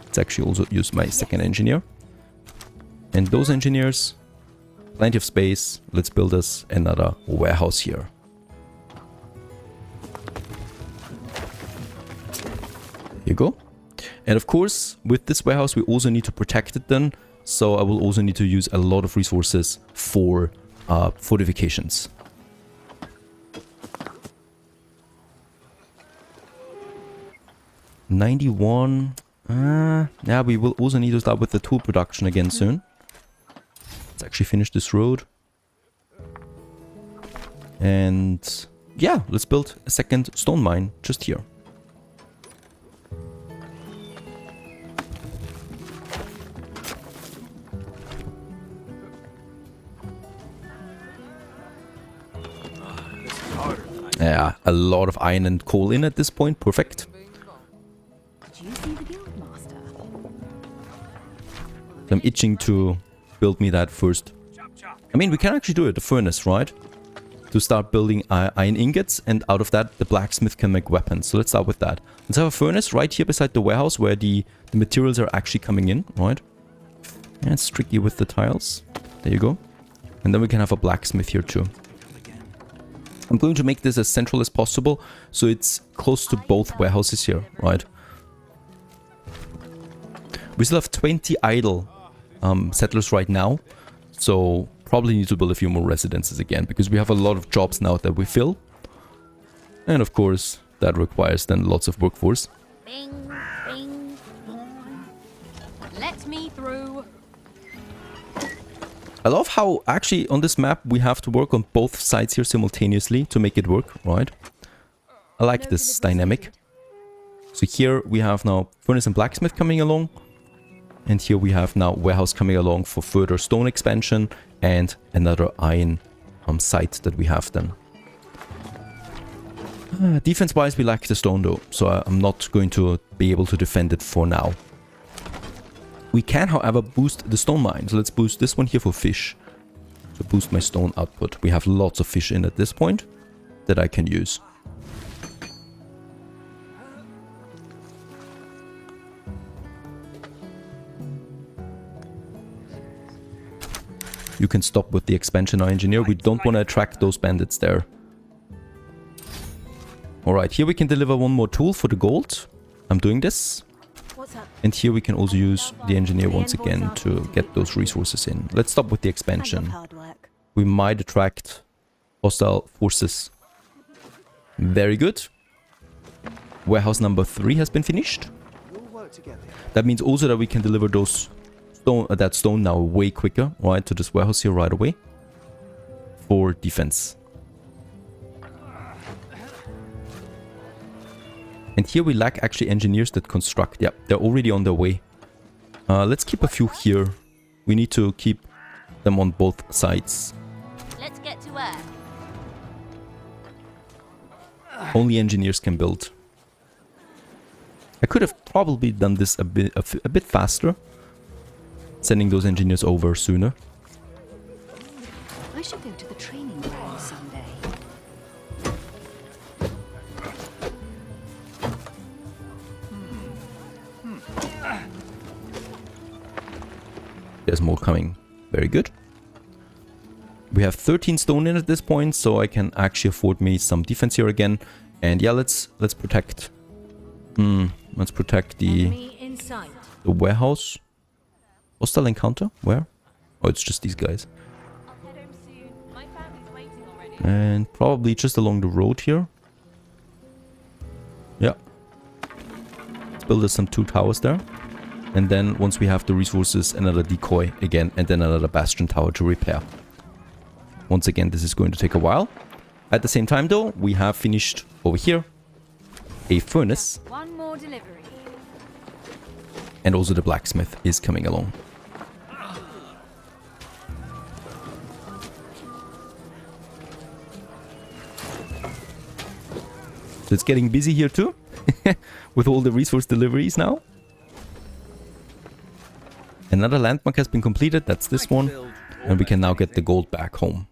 Let's actually also use my second engineer. And those engineers... Plenty of space. Let's build us another warehouse here. Here you go. And of course, with this warehouse, we also need to protect it then. So I will also need to use a lot of resources for fortifications. $91. Yeah, we will also need to start with the tool production again soon. Let's actually finish this road. And yeah, let's build a second stone mine just here. Yeah, a lot of iron and coal in at this point. Perfect. Did you see the guild master? I'm itching to build me that first. I mean, we can actually do it, the furnace, right? To start building iron ingots, and out of that, the blacksmith can make weapons. So let's start with that. Let's have a furnace right here beside the warehouse where the materials are actually coming in, right? And it's tricky with the tiles. There you go. And then we can have a blacksmith here too. I'm going to make this as central as possible, so it's close to both warehouses here, right? We still have 20 idle settlers right now, so probably need to build a few more residences again, because we have a lot of jobs now that we fill. And of course, that requires then lots of workforce. Bing, bing, boing. Let me through. I love how actually on this map we have to work on both sides here simultaneously to make it work, right? I like this dynamic. So here we have now furnace and blacksmith coming along. And here we have now warehouse coming along for further stone expansion and another iron site that we have then. Defense-wise, we lack the stone though, so I'm not going to be able to defend it for now. We can, however, boost the stone mine. So let's boost this one here for fish. To boost my stone output. We have lots of fish in at this point that I can use. You can stop with the expansion now, engineer. We don't want to attract those bandits there. Alright, here we can deliver one more tool for the gold. I'm doing this. What's up? And here we can also use the engineer once again to get those resources in. Let's stop with the I love expansion. hard work. We might attract hostile forces. Very good. Warehouse number 3 has been finished. We'll work together. That means also that we can deliver those that stone now way quicker, right, to this warehouse here right away for defense. And here we lack actually engineers that construct. Yeah, they're already on their way. Let's keep a few here. We need to keep them on both sides. Let's get to work. Only engineers can build. I could have probably done this a bit faster. Sending those engineers over sooner. I should go to the training ground someday. There's more coming. Very good. We have 13 stone in at this point, so I can actually afford me some defense here again. And yeah, let's protect. Let's protect the warehouse. Hostile encounter? Where? Oh, it's just these guys. I'll head home soon. My family's waiting already. And probably just along the road here. Yeah. Let's build us some 2 towers there. And then once we have the resources, another decoy again, and then another bastion tower to repair. Once again, this is going to take a while. At the same time though, we have finished over here a furnace. One more delivery. And also the blacksmith is coming along. So it's getting busy here too. With all the resource deliveries now. Another landmark has been completed. That's this one. And we can now get the gold back home.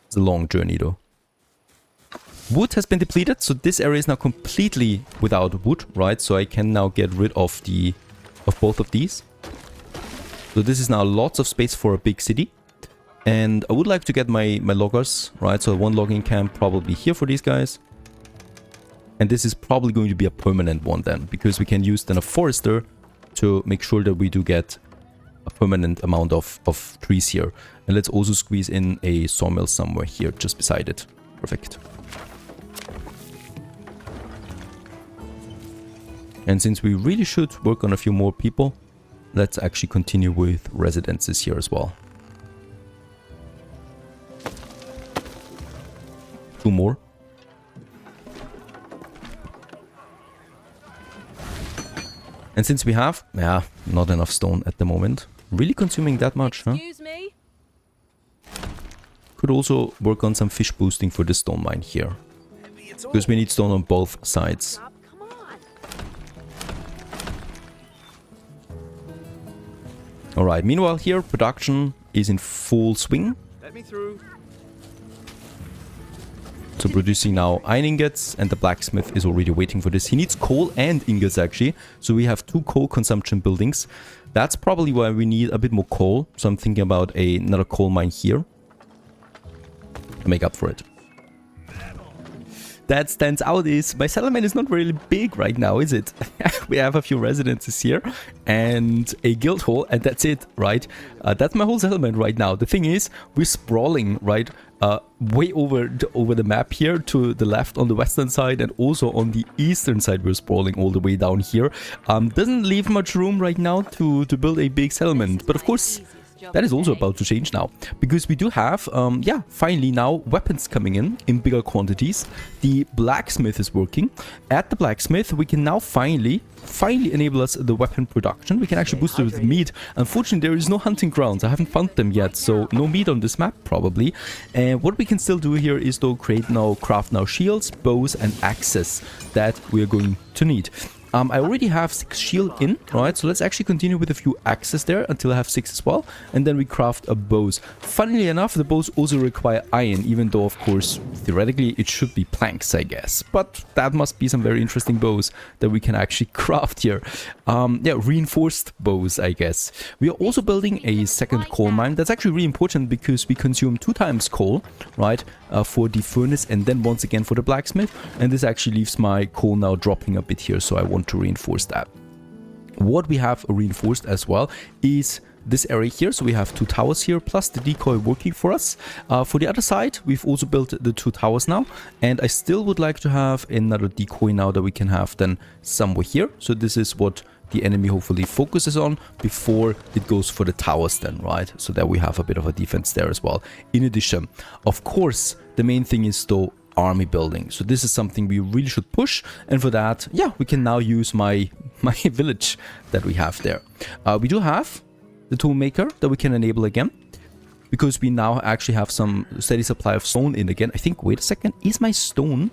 It's a long journey though. Wood has been depleted, so this area is now completely without wood, right? So I can now get rid of both of these. So this is now lots of space for a big city. And I would like to get my loggers, right? So 1 logging camp probably here for these guys. And this is probably going to be a permanent one then, because we can use then a forester to make sure that we do get a permanent amount of trees here. And let's also squeeze in a sawmill somewhere here just beside it. Perfect. And since we really should work on a few more people, let's actually continue with residences here as well. 2 more. And since we have, not enough stone at the moment. Really consuming that much, huh? Excuse me? Could also work on some fish boosting for the stone mine here. Because we need stone on both sides. Come on. Alright, meanwhile here, production is in full swing. Let me through. So producing now iron ingots, and the blacksmith is already waiting for this. He needs coal and ingots actually. So we have 2 coal consumption buildings. That's probably why we need a bit more coal. So I'm thinking about another coal mine here. To make up for it. That stands out is my settlement is not really big right now, is it? We have a few residences here and a guild hall, and that's it, right? That's my whole settlement right now. The thing is, we're sprawling, right? Way over the map here to the left on the western side, and also on the eastern side we're sprawling all the way down here. Doesn't leave much room right now to build a big settlement, but of course that is also about to change now, because we do have, finally now weapons coming in bigger quantities. The blacksmith is working. At the blacksmith, we can now finally enable us the weapon production. We can actually boost it with meat. Unfortunately, there is no hunting grounds. I haven't found them yet, so no meat on this map probably. And what we can still do here is to craft now shields, bows, and axes that we are going to need. I already have 6 shield in, right? So let's actually continue with a few axes there until I have 6 as well. And then we craft a bows. Funnily enough, the bows also require iron, even though, of course, theoretically, it should be planks, I guess. But that must be some very interesting bows that we can actually craft here. Reinforced bows, I guess. We are also building a second coal mine. That's actually really important because we consume 2 times coal, right? For the furnace and then once again for the blacksmith. And this actually leaves my coal now dropping a bit here, so I want to reinforce that. What we have reinforced as well is this area here. So we have 2 towers here plus the decoy working for us. For the other side, we've also built the 2 towers now, and I still would like to have another decoy now that we can have then somewhere here. So this is what the enemy hopefully focuses on before it goes for the towers then, right? So that we have a bit of a defense there as well. In addition, of course, the main thing is though army building. So this is something we really should push, and for that, we can now use my village that we have there. We do have the tool maker that we can enable again, because we now actually have some steady supply of stone in again. I think, wait a second, is my stone...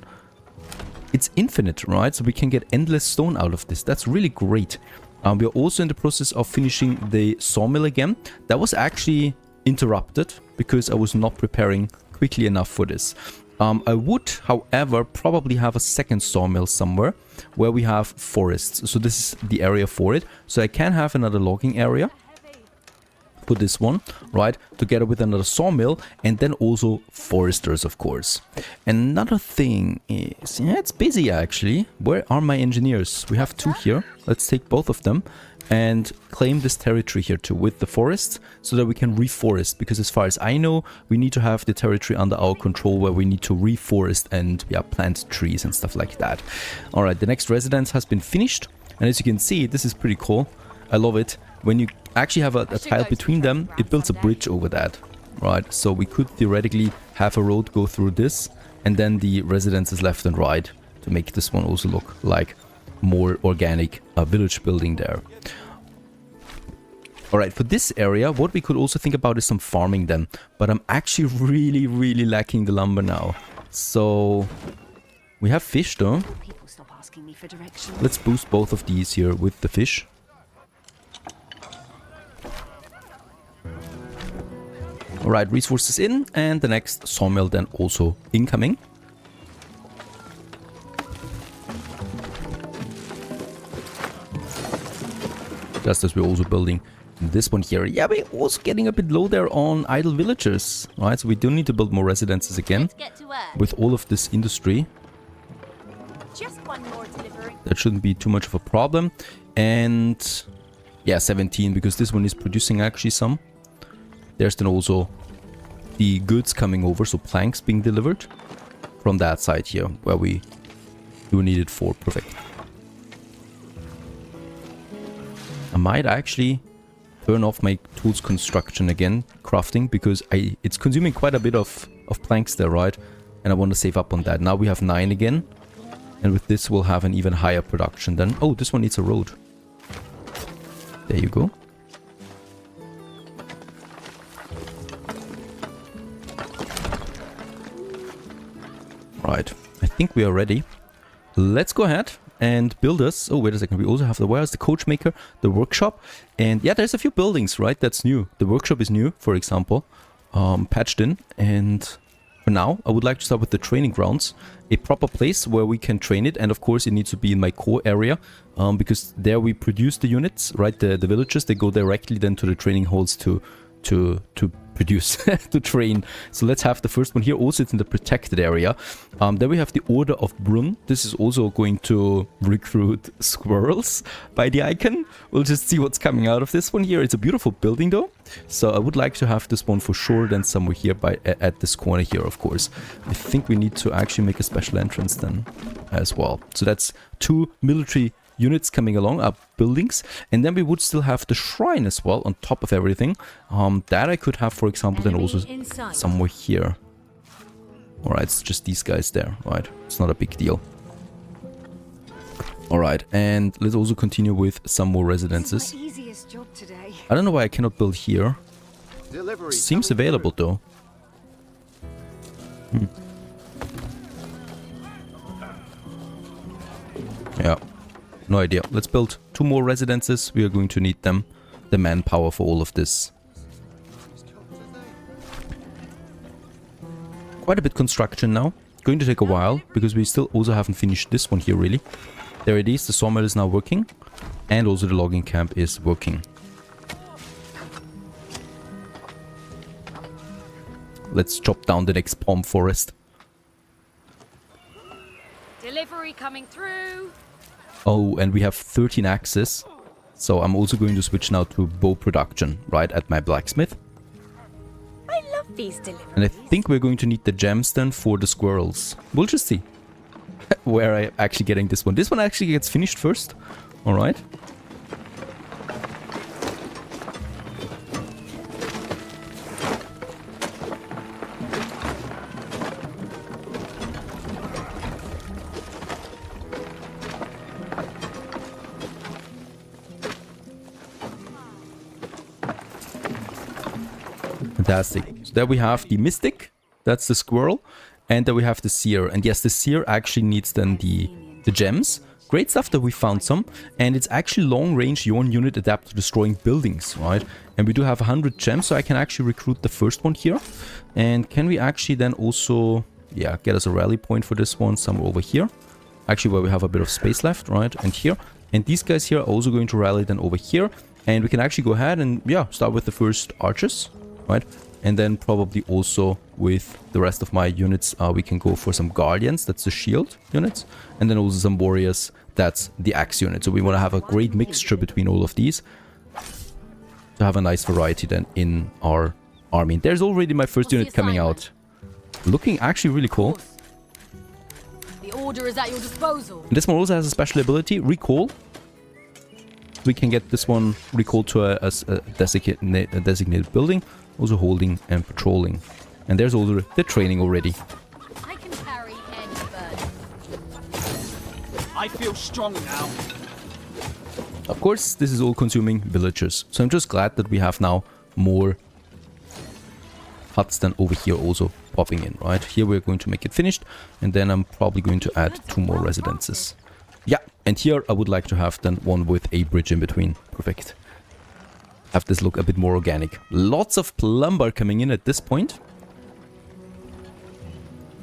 It's infinite, right? So we can get endless stone out of this. That's really great. We are also in the process of finishing the sawmill again. That was actually interrupted because I was not preparing quickly enough for this. I would, however, probably have a second sawmill somewhere where we have forests. So this is the area for it. So I can have another logging area. for this one, right? Together with another sawmill, and then also foresters, of course. Another thing is, yeah, it's busy actually. Where are my engineers? We have 2 here. Let's take both of them and claim this territory here too with the forests, so that we can reforest, because as far as I know, we need to have the territory under our control where we need to reforest and, yeah, plant trees and stuff like that. All right, the next residence has been finished, and as you can see, this is pretty cool. I love it. When you actually have a tile between them, it builds a bridge over that, right? So we could theoretically have a road go through this, and then the residences left and right, to make this one also look like more organic village building there. Alright, for this area, what we could also think about is some farming then. But I'm actually really lacking the lumber now. So we have fish though. People stop asking me for directions. Let's boost both of these here with the fish. Alright, resources in, and the next sawmill then also incoming. Just as we're also building this one here. Yeah, we're also getting a bit low there on idle villagers, right? So we do need to build more residences again. Let's get to work. With all of this industry. Just one more delivery. That shouldn't be too much of a problem. And yeah, 17, because this one is producing actually some. There's then also the goods coming over, so planks being delivered from that side here, where we do need it for. Perfect. I might actually turn off my tools construction again, crafting, because it's consuming quite a bit of planks there, right? And I want to save up on that. Now we have 9 again, and with this we'll have an even higher production then. Oh, this one needs a road. There you go. Right, I think we are ready. Let's go ahead and build us. Oh, wait a second. We also have the warehouse, the coach maker, the workshop. And yeah, there's a few buildings, right? That's new. The workshop is new, for example, patched in. And for now, I would like to start with the training grounds. A proper place where we can train it. And of course, it needs to be in my core area. Because there we produce the units, right? The villagers, they go directly then to the training halls to produce, to train. So let's have the first one here. Also, it's in the protected area. Then we have the Order of Brunn. This is also going to recruit squirrels by the icon. We'll just see what's coming out of this one here. It's a beautiful building though. So I would like to have this one for sure then somewhere here at this corner here, of course. I think we need to actually make a special entrance then as well. So that's 2 military units coming along, up buildings, and then we would still have the shrine as well on top of everything. That I could have, for example, then also somewhere here. Alright, it's just these guys there, right? It's not a big deal. Alright, and let's also continue with some more residences. Easiest job today. I don't know why I cannot build here. Delivery Seems coming available though. Yeah. No idea. Let's build 2 more residences. We are going to need them. The manpower for all of this. Quite a bit construction now. Going to take a while because we still also haven't finished this one here really. There it is. The sawmill is now working. And also the logging camp is working. Let's chop down the next palm forest. Delivery coming through. Oh, and we have 13 axes. So I'm also going to switch now to bow production, right, at my blacksmith. I love these deliveries. And I think we're going to need the gems then for the squirrels. We'll just see where I'm actually getting this one. This one actually gets finished first. Alright. Fantastic. So there we have the Mystic, that's the squirrel, and then we have the Seer. And yes, the Seer actually needs then the gems. Great stuff that we found some, and it's actually long-range Yawn unit adapted to destroying buildings, right? And we do have 100 gems, so I can actually recruit the first one here. And can we actually then also, yeah, get us a rally point for this one somewhere over here? Actually, where we have a bit of space left, right? And here. And these guys here are also going to rally then over here. And we can actually go ahead and, yeah, start with the first archers, right? And then probably also with the rest of my units, we can go for some guardians, that's the shield units. And then also some warriors, that's the axe unit. So we want to have a great mixture between all of these to have a nice variety then in our army. There's already my first unit coming out. Looking actually really cool. The order is at your disposal. And this one also has a special ability, recall. We can get this one recalled to a designated building, also holding and patrolling. And there's also the training already. I can carry any burden. I feel strong now. Of course, this is all consuming villagers. So I'm just glad that we have now more huts than over here also popping in, right? Here we're going to make it finished. And then I'm probably going to add 2 more residences. Yeah, and here I would like to have then one with a bridge in between. Perfect. Have this look a bit more organic. Lots of plumber coming in at this point.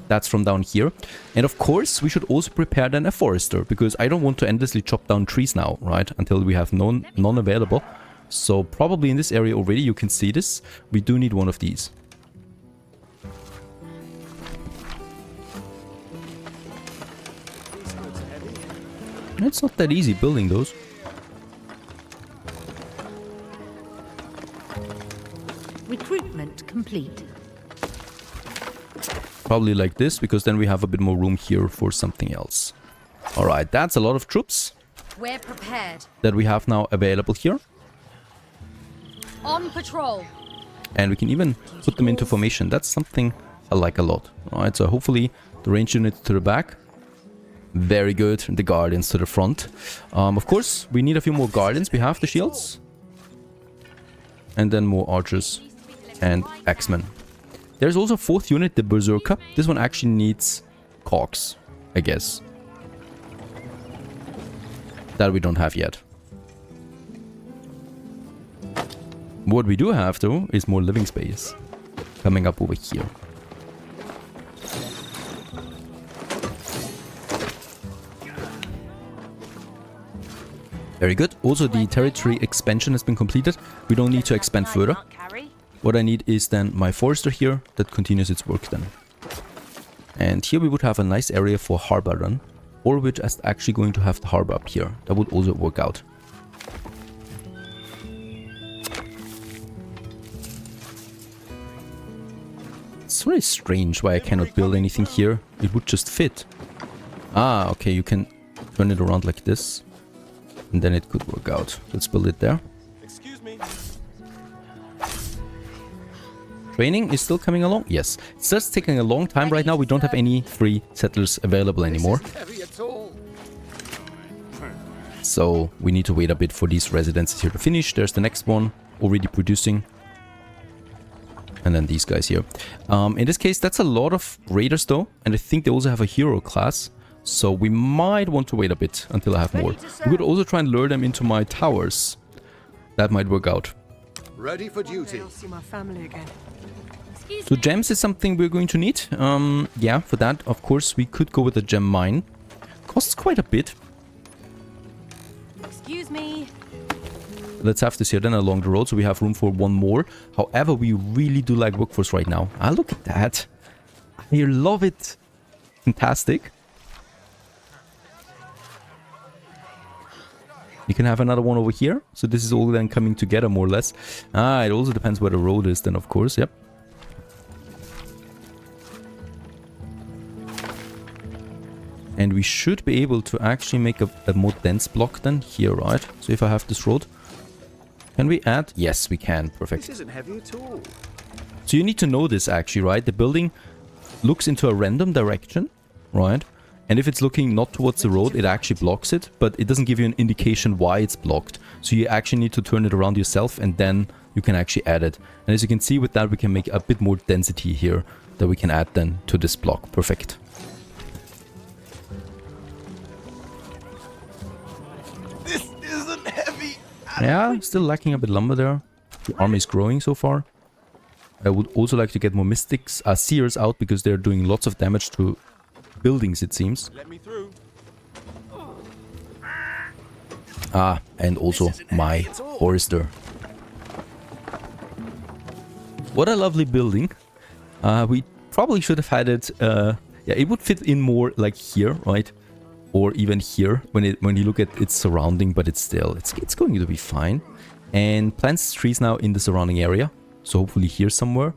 That's from down here. And of course, we should also prepare then a forester, because I don't want to endlessly chop down trees now, right? Until we have none available. So probably in this area already you can see this. We do need one of these. It's not that easy building those. Recruitment complete. Probably like this, because then we have a bit more room here for something else. Alright, that's a lot of troops We're prepared. that we have now available here. On patrol. And we can even put them into formation. That's something I like a lot. Alright, so hopefully the range units to the back. Very good. The guardians to the front. Of course, we need a few more guardians. We have the shields. And then more archers and axemen. There's also a 4th unit, the berserker. This one actually needs cogs, I guess. That we don't have yet. What we do have, though, is more living space coming up over here. Very good. Also, the territory expansion has been completed. We don't need to expand further. What I need is then my forester here that continues its work then. And here we would have a nice area for harbor run. Or we're just actually going to have the harbor up here. That would also work out. It's very strange why I cannot build anything here. It would just fit. Ah, okay, you can turn it around like this. And then it could work out. Let's build it there. Excuse me. Training is still coming along? Yes. It's just taking a long time right now. We don't have any free settlers available anymore. Heavy at all. So we need to wait a bit for these residences here to finish. There's the next one already producing. And then these guys here. In this case, that's a lot of raiders though. And I think they also have a hero class. So we might want to wait a bit until I have more. We could also try and lure them into my towers. That might work out. Ready for duty. I'll see my family again. Excuse So me. gems is something we're going to need. Yeah, for that, of course, we could go with a gem mine. Costs quite a bit. Excuse me. Let's have this here then along the road, so we have room for one more. However, we really do like workforce right now. Ah, look at that. I love it. Fantastic. You can have another one over here. So this is all then coming together more or less. Ah, it also depends where the road is then, of course. Yep. And we should be able to actually make a more dense block then here, right? So if I have this road, can we add? Yes, we can. Perfect. This isn't heavy at all. So you need to know this actually, right? The building looks into a random direction, right? And if it's looking not towards the road, it actually blocks it, but it doesn't give you an indication why it's blocked. So you actually need to turn it around yourself and then you can actually add it. And as you can see with that, we can make a bit more density here that we can add then to this block. Perfect. This isn't heavy. Yeah, still lacking a bit lumber there. The army is growing so far. I would also like to get more mystics, seers out because they're doing lots of damage to buildings, it seems. Let me through. Ah, and also my Forester. What a lovely building. We probably should have had it, yeah, it would fit in more like here, right? Or even here when you look at its surrounding, but it's going to be fine. And plants trees now in the surrounding area, so hopefully here somewhere.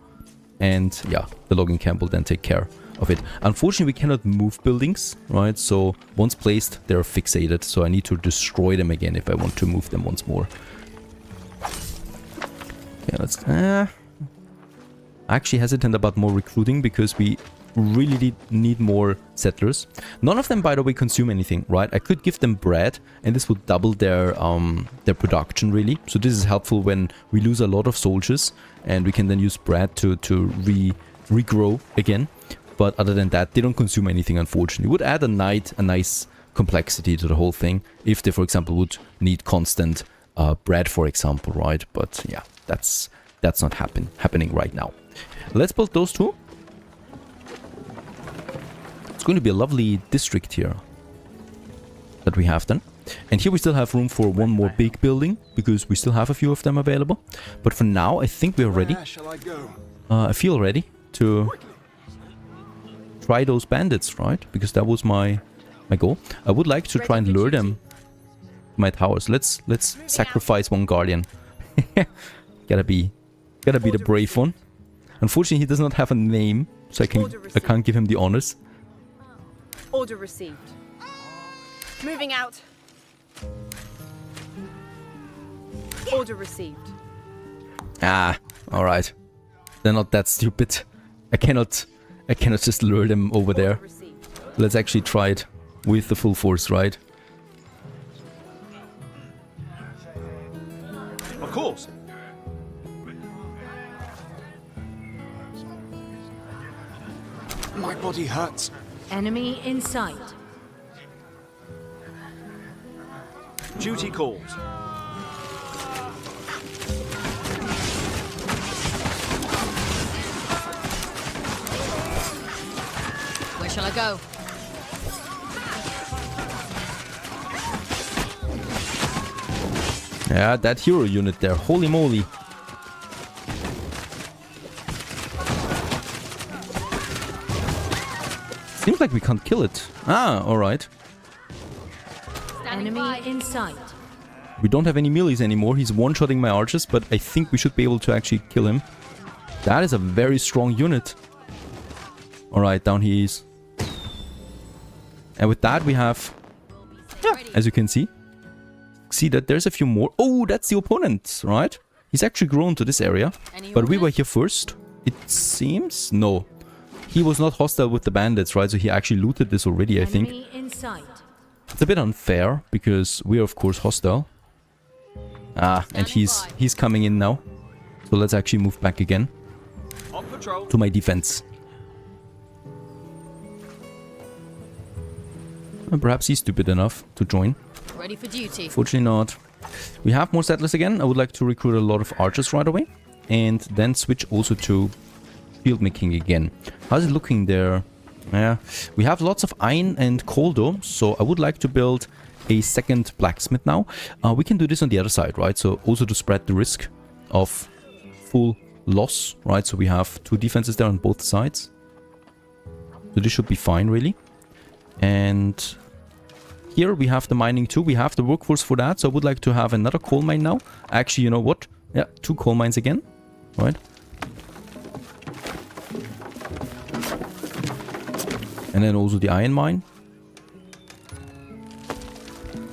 And yeah, the logging camp will then take care of it. Unfortunately, we cannot move buildings, right? So once placed, they're fixated. So I need to destroy them again if I want to move them once more. Yeah, let's... actually hesitant about more recruiting because we really need more settlers. None of them, by the way, consume anything, right? I could give them bread and this would double their production, really. So this is helpful when we lose a lot of soldiers and we can then use bread to regrow again. But other than that, they don't consume anything, unfortunately. It would add a nice complexity to the whole thing if they, for example, would need constant bread, for example, right? But yeah, that's not happening right now. Let's build those two. It's going to be a lovely district here that we have then. And here we still have room for one more big building because we still have a few of them available. But for now, I think we're ready. Where shall I go? I feel ready to try those bandits, right? Because that was my goal. I would like to try and lure them to my towers. Let's sacrifice one guardian. Gotta be the brave one. Unfortunately, he does not have a name, so I can't give him the honors. Order received. Moving out. Order received. Ah, all right. They're not that stupid. I cannot just lure them over there. Let's actually try it with the full force, right? Of course. My body hurts. Enemy in sight. Duty calls. Where shall I go? Yeah, that hero unit there. Holy moly. Seems like we can't kill it. Ah, alright. Enemy in sight. We don't have any melees anymore. He's one-shotting my archers, but I think we should be able to actually kill him. That is a very strong unit. Alright, down he is. And with that we have, as you can see that there's a few more. Oh, that's the opponent, right? He's actually grown to this area. But we were here first, it seems. No. He was not hostile with the bandits, right? So he actually looted this already, I think. Enemy in sight. It's a bit unfair because we are of course hostile. Ah, and he's coming in now. So let's actually move back again On patrol. to my defense. And perhaps he's stupid enough to join. Ready for duty. Fortunately not. We have more settlers again. I would like to recruit a lot of archers right away. And then switch also to field making again. How's it looking there? Yeah, we have lots of iron and coal though, so I would like to build a second blacksmith now. We can do this on the other side, right? So also to spread the risk of full loss, right? So we have two defenses there on both sides. So this should be fine, really. And here we have the mining too. We have the workforce for that, so I would like to have another coal mine now. Actually, you know what? Yeah, 2 coal mines again, right? And then also the iron mine.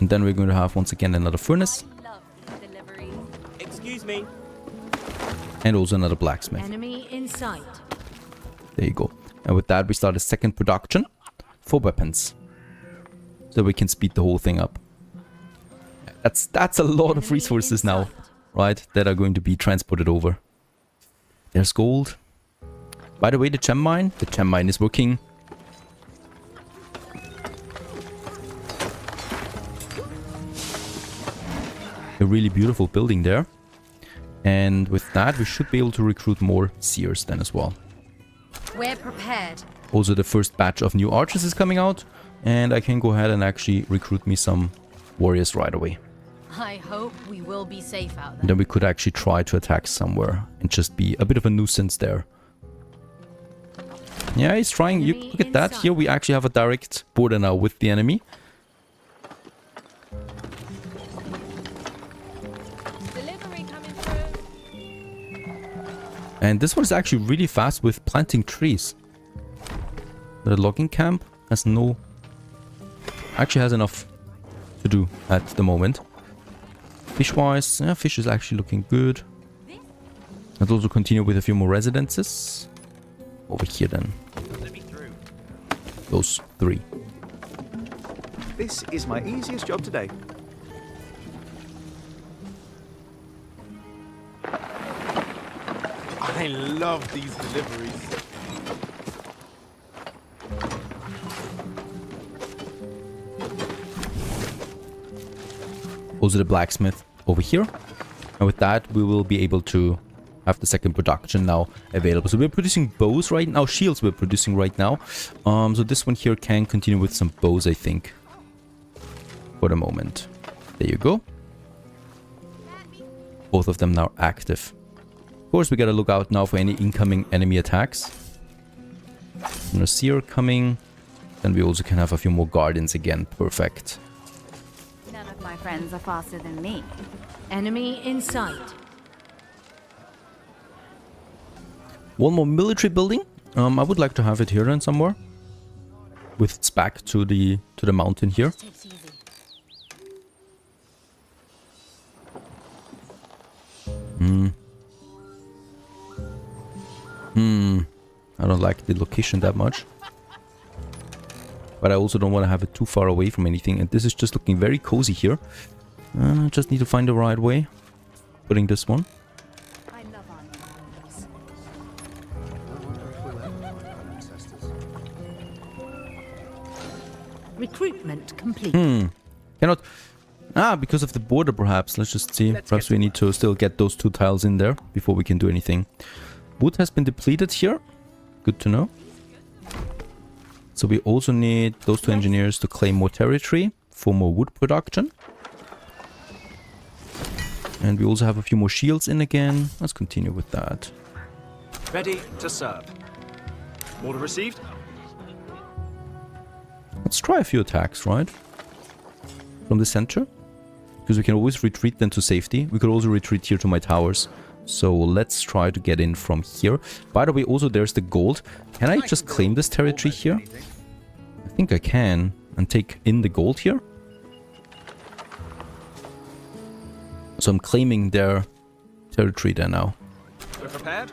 And then we're going to have once again another furnace. Excuse me. And also another blacksmith. Enemy in sight. There you go. And with that we start a second production for weapons. So we can speed the whole thing up. That's a lot of resources now, right? That are going to be transported over. There's gold. By the way, the gem mine is working. A really beautiful building there. And with that we should be able to recruit more seers then as well. We're prepared. Also the first batch of new archers is coming out. And I can go ahead and actually recruit me some warriors right away. I hope we will be safe out And there. then we could actually try to attack somewhere and just be a bit of a nuisance there. Yeah, he's trying. You look at that. Here we actually have a direct border now with the enemy. Delivery coming through. And this one is actually really fast with planting trees. The logging camp has no... actually has enough to do at the moment. Fish-wise, yeah, fish is actually looking good. Let's also continue with a few more residences. Over here then. Let me through. Those 3. This is my easiest job today. I love these deliveries. Also the blacksmith over here. And with that, we will be able to have the second production now available. So we're producing bows right now. Shields we're producing right now. So this one here can continue with some bows, I think. For the moment. There you go. Both of them now active. Of course, we gotta look out now for any incoming enemy attacks. No seer coming. Then we also can have a few more guardians again. Perfect. None of my friends are faster than me. Enemy in sight. One more military building. I would like to have it here then somewhere. With its back to the mountain here. Takes easy. I don't like the location that much. But I also don't want to have it too far away from anything. And this is just looking very cozy here. Just need to find the right way. Putting this one. I love our memories. Recruitment complete. Cannot... because of the border perhaps. Let's just see. Perhaps we need to still get those 2 tiles in there before we can do anything. Wood has been depleted here. Good to know. So we also need those 2 engineers to claim more territory for more wood production. And we also have a few more shields in again. Let's continue with that. Ready to serve. Order received. Let's try a few attacks, right? From the center. Because we can always retreat then to safety. We could also retreat here to my towers. So let's try to get in from here. By the way, also there's the gold. Can I just claim this territory here? I think I can. And take in the gold here. So I'm claiming their territory there now. We're prepared.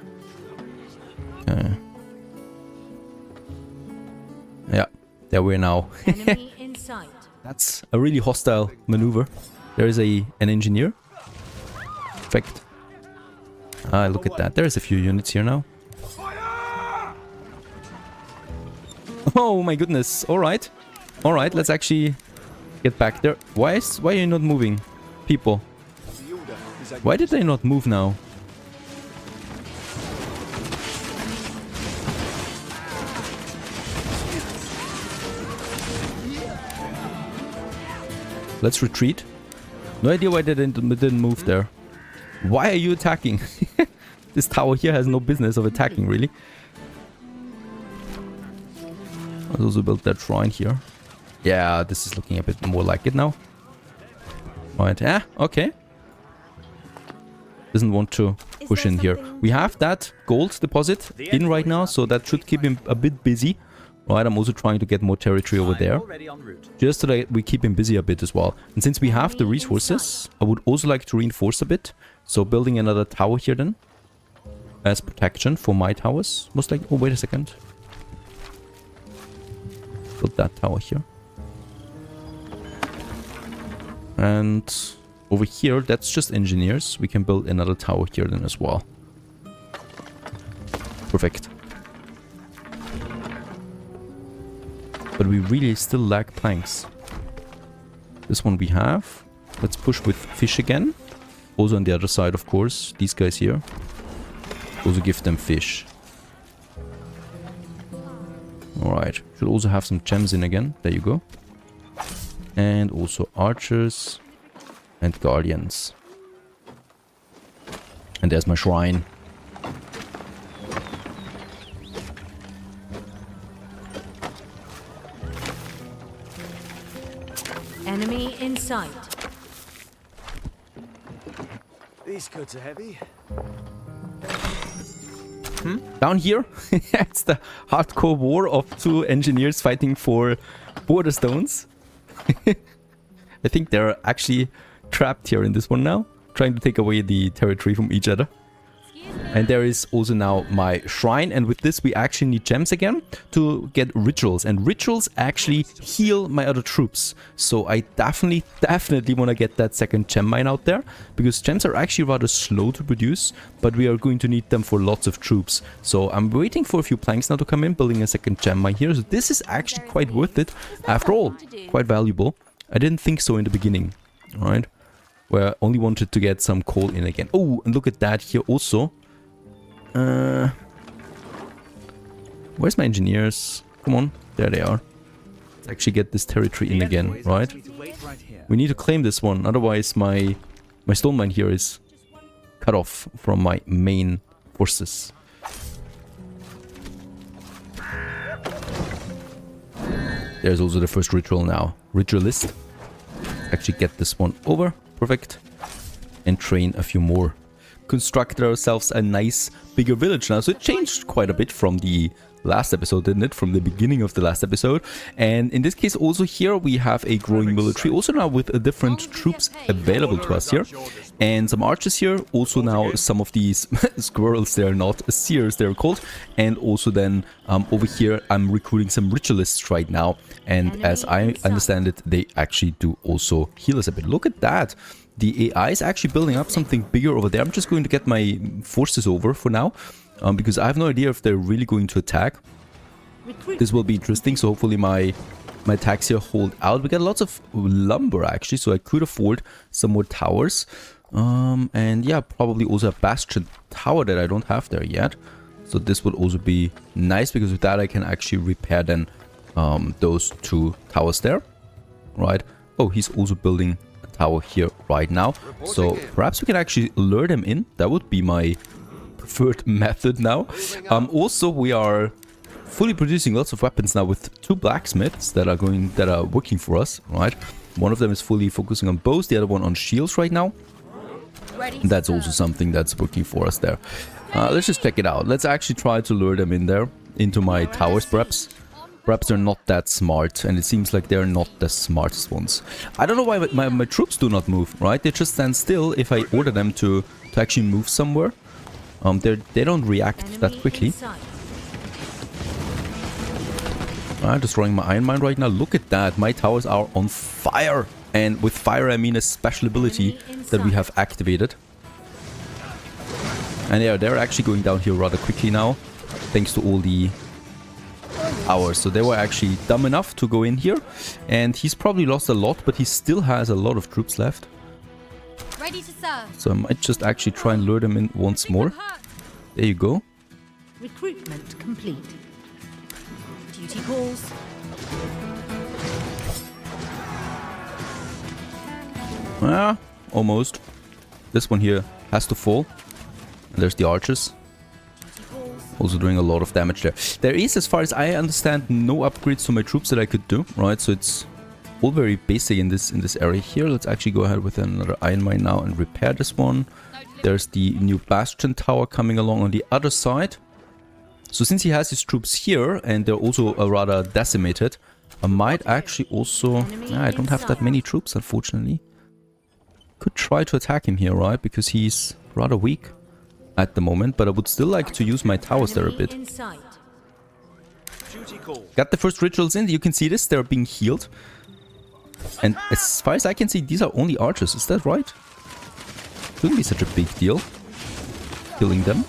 Yeah, there we're now. Enemy in sight. That's a really hostile maneuver. There is an engineer. Perfect. Ah, look at that. There's a few units here now. Oh my goodness. Alright. Alright, let's actually get back there. Why are you not moving? People. The order is Why did they not move now? Let's retreat. No idea why they didn't move there. Why are you attacking? This tower here has no business of attacking, really. Let's also build that shrine here. Yeah, this is looking a bit more like it now. Right, yeah, okay. Doesn't want to push in here. We have that gold deposit in right now, so that should keep him a bit busy. Right, I'm also trying to get more territory over there. Already en route. Just so that we keep him busy a bit as well. And since we have the resources, I would also like to reinforce a bit. So building another tower here then. As protection for my towers. Most like... Oh, wait a second. Build that tower here. And over here, that's just engineers. We can build another tower here then as well. Perfect. But we really still lack planks. This one we have. Let's push with fish again. Also on the other side, of course. These guys here. Also give them fish. Alright. Should also have some gems in again. There you go. And also archers. and guardians. And there's my shrine. Enemy in sight. These goods are heavy. Down here, it's the hardcore war of two engineers fighting for border stones. I think they're actually trapped here in this one now, trying to take away the territory from each other. And there is also now my shrine, and with this we actually need gems again to get rituals, and rituals actually heal my other troops. So I definitely want to get that second gem mine out there, because gems are actually rather slow to produce, but we are going to need them for lots of troops. So I'm waiting for a few planks now to come in, building a second gem mine here. So this is actually quite worth it after all, quite valuable. I didn't think so in the beginning, alright, where I only wanted to get some coal in again. Oh, and look at that here also. Where's my engineers? Come on, there they are. Let's actually get this territory in again, right? We need to claim this one, otherwise my stone mine here is cut off from my main forces. There's also the first ritual now. Ritualist. Actually get this one over. Perfect. And train a few more. Constructed ourselves a nice bigger village now, so it changed quite a bit from the last episode, didn't it? From the beginning of the last episode. And in this case also here we have a growing military, also now with different troops available to us here, and some archers here, also now some of these squirrels, they're not seers, they're called, and also then over here I'm recruiting some ritualists right now, and as I understand it, they actually do also heal us a bit. Look at that. The AI is actually building up something bigger over there. I'm just going to get my forces over for now, because I have no idea if they're really going to attack. This will be interesting, so hopefully my attacks here hold out. We got lots of lumber actually, so I could afford some more towers. And yeah, probably also a bastion tower that I don't have there yet. So this would also be nice, because with that I can actually repair then those two towers there. Right. Oh, he's also building tower here right now, so perhaps we can actually lure them in. That would be my preferred method now. Also we are fully producing lots of weapons now with two blacksmiths that are working for us, right? One of them is fully focusing on bows, the other one on shields right now. And that's also something that's working for us there. Let's just check it out. Let's actually try to lure them in there into my towers. Perhaps they're not that smart, and it seems like they're not the smartest ones. I don't know why my troops do not move, right? They just stand still if I order them to actually move somewhere. They don't react that quickly. Destroying my iron mine right now. Look at that. My towers are on fire. And with fire I mean a special ability that we have activated. And yeah, they're actually going down here rather quickly now, thanks to all the hours. So they were actually dumb enough to go in here, and he's probably lost a lot, but he still has a lot of troops left. Ready to serve. So I might just actually try and lure them in once more. There you go. Recruitment complete. Duty calls. Ah, almost. This one here has to fall. And there's the archers. Also doing a lot of damage there. There is, as far as I understand, no upgrades to my troops that I could do, right? So it's all very basic in this area here. Let's actually go ahead with another iron mine now and repair this one. There's the new bastion tower coming along on the other side. So since he has his troops here, and they're also rather decimated, I might actually also... I don't have that many troops, unfortunately. Could try to attack him here, right? Because he's rather weak at the moment, but I would still like to use my towers there a bit. Got the first rituals in. You can see this. They're being healed. And as far as I can see, these are only archers. Is that right? Shouldn't be such a big deal killing them.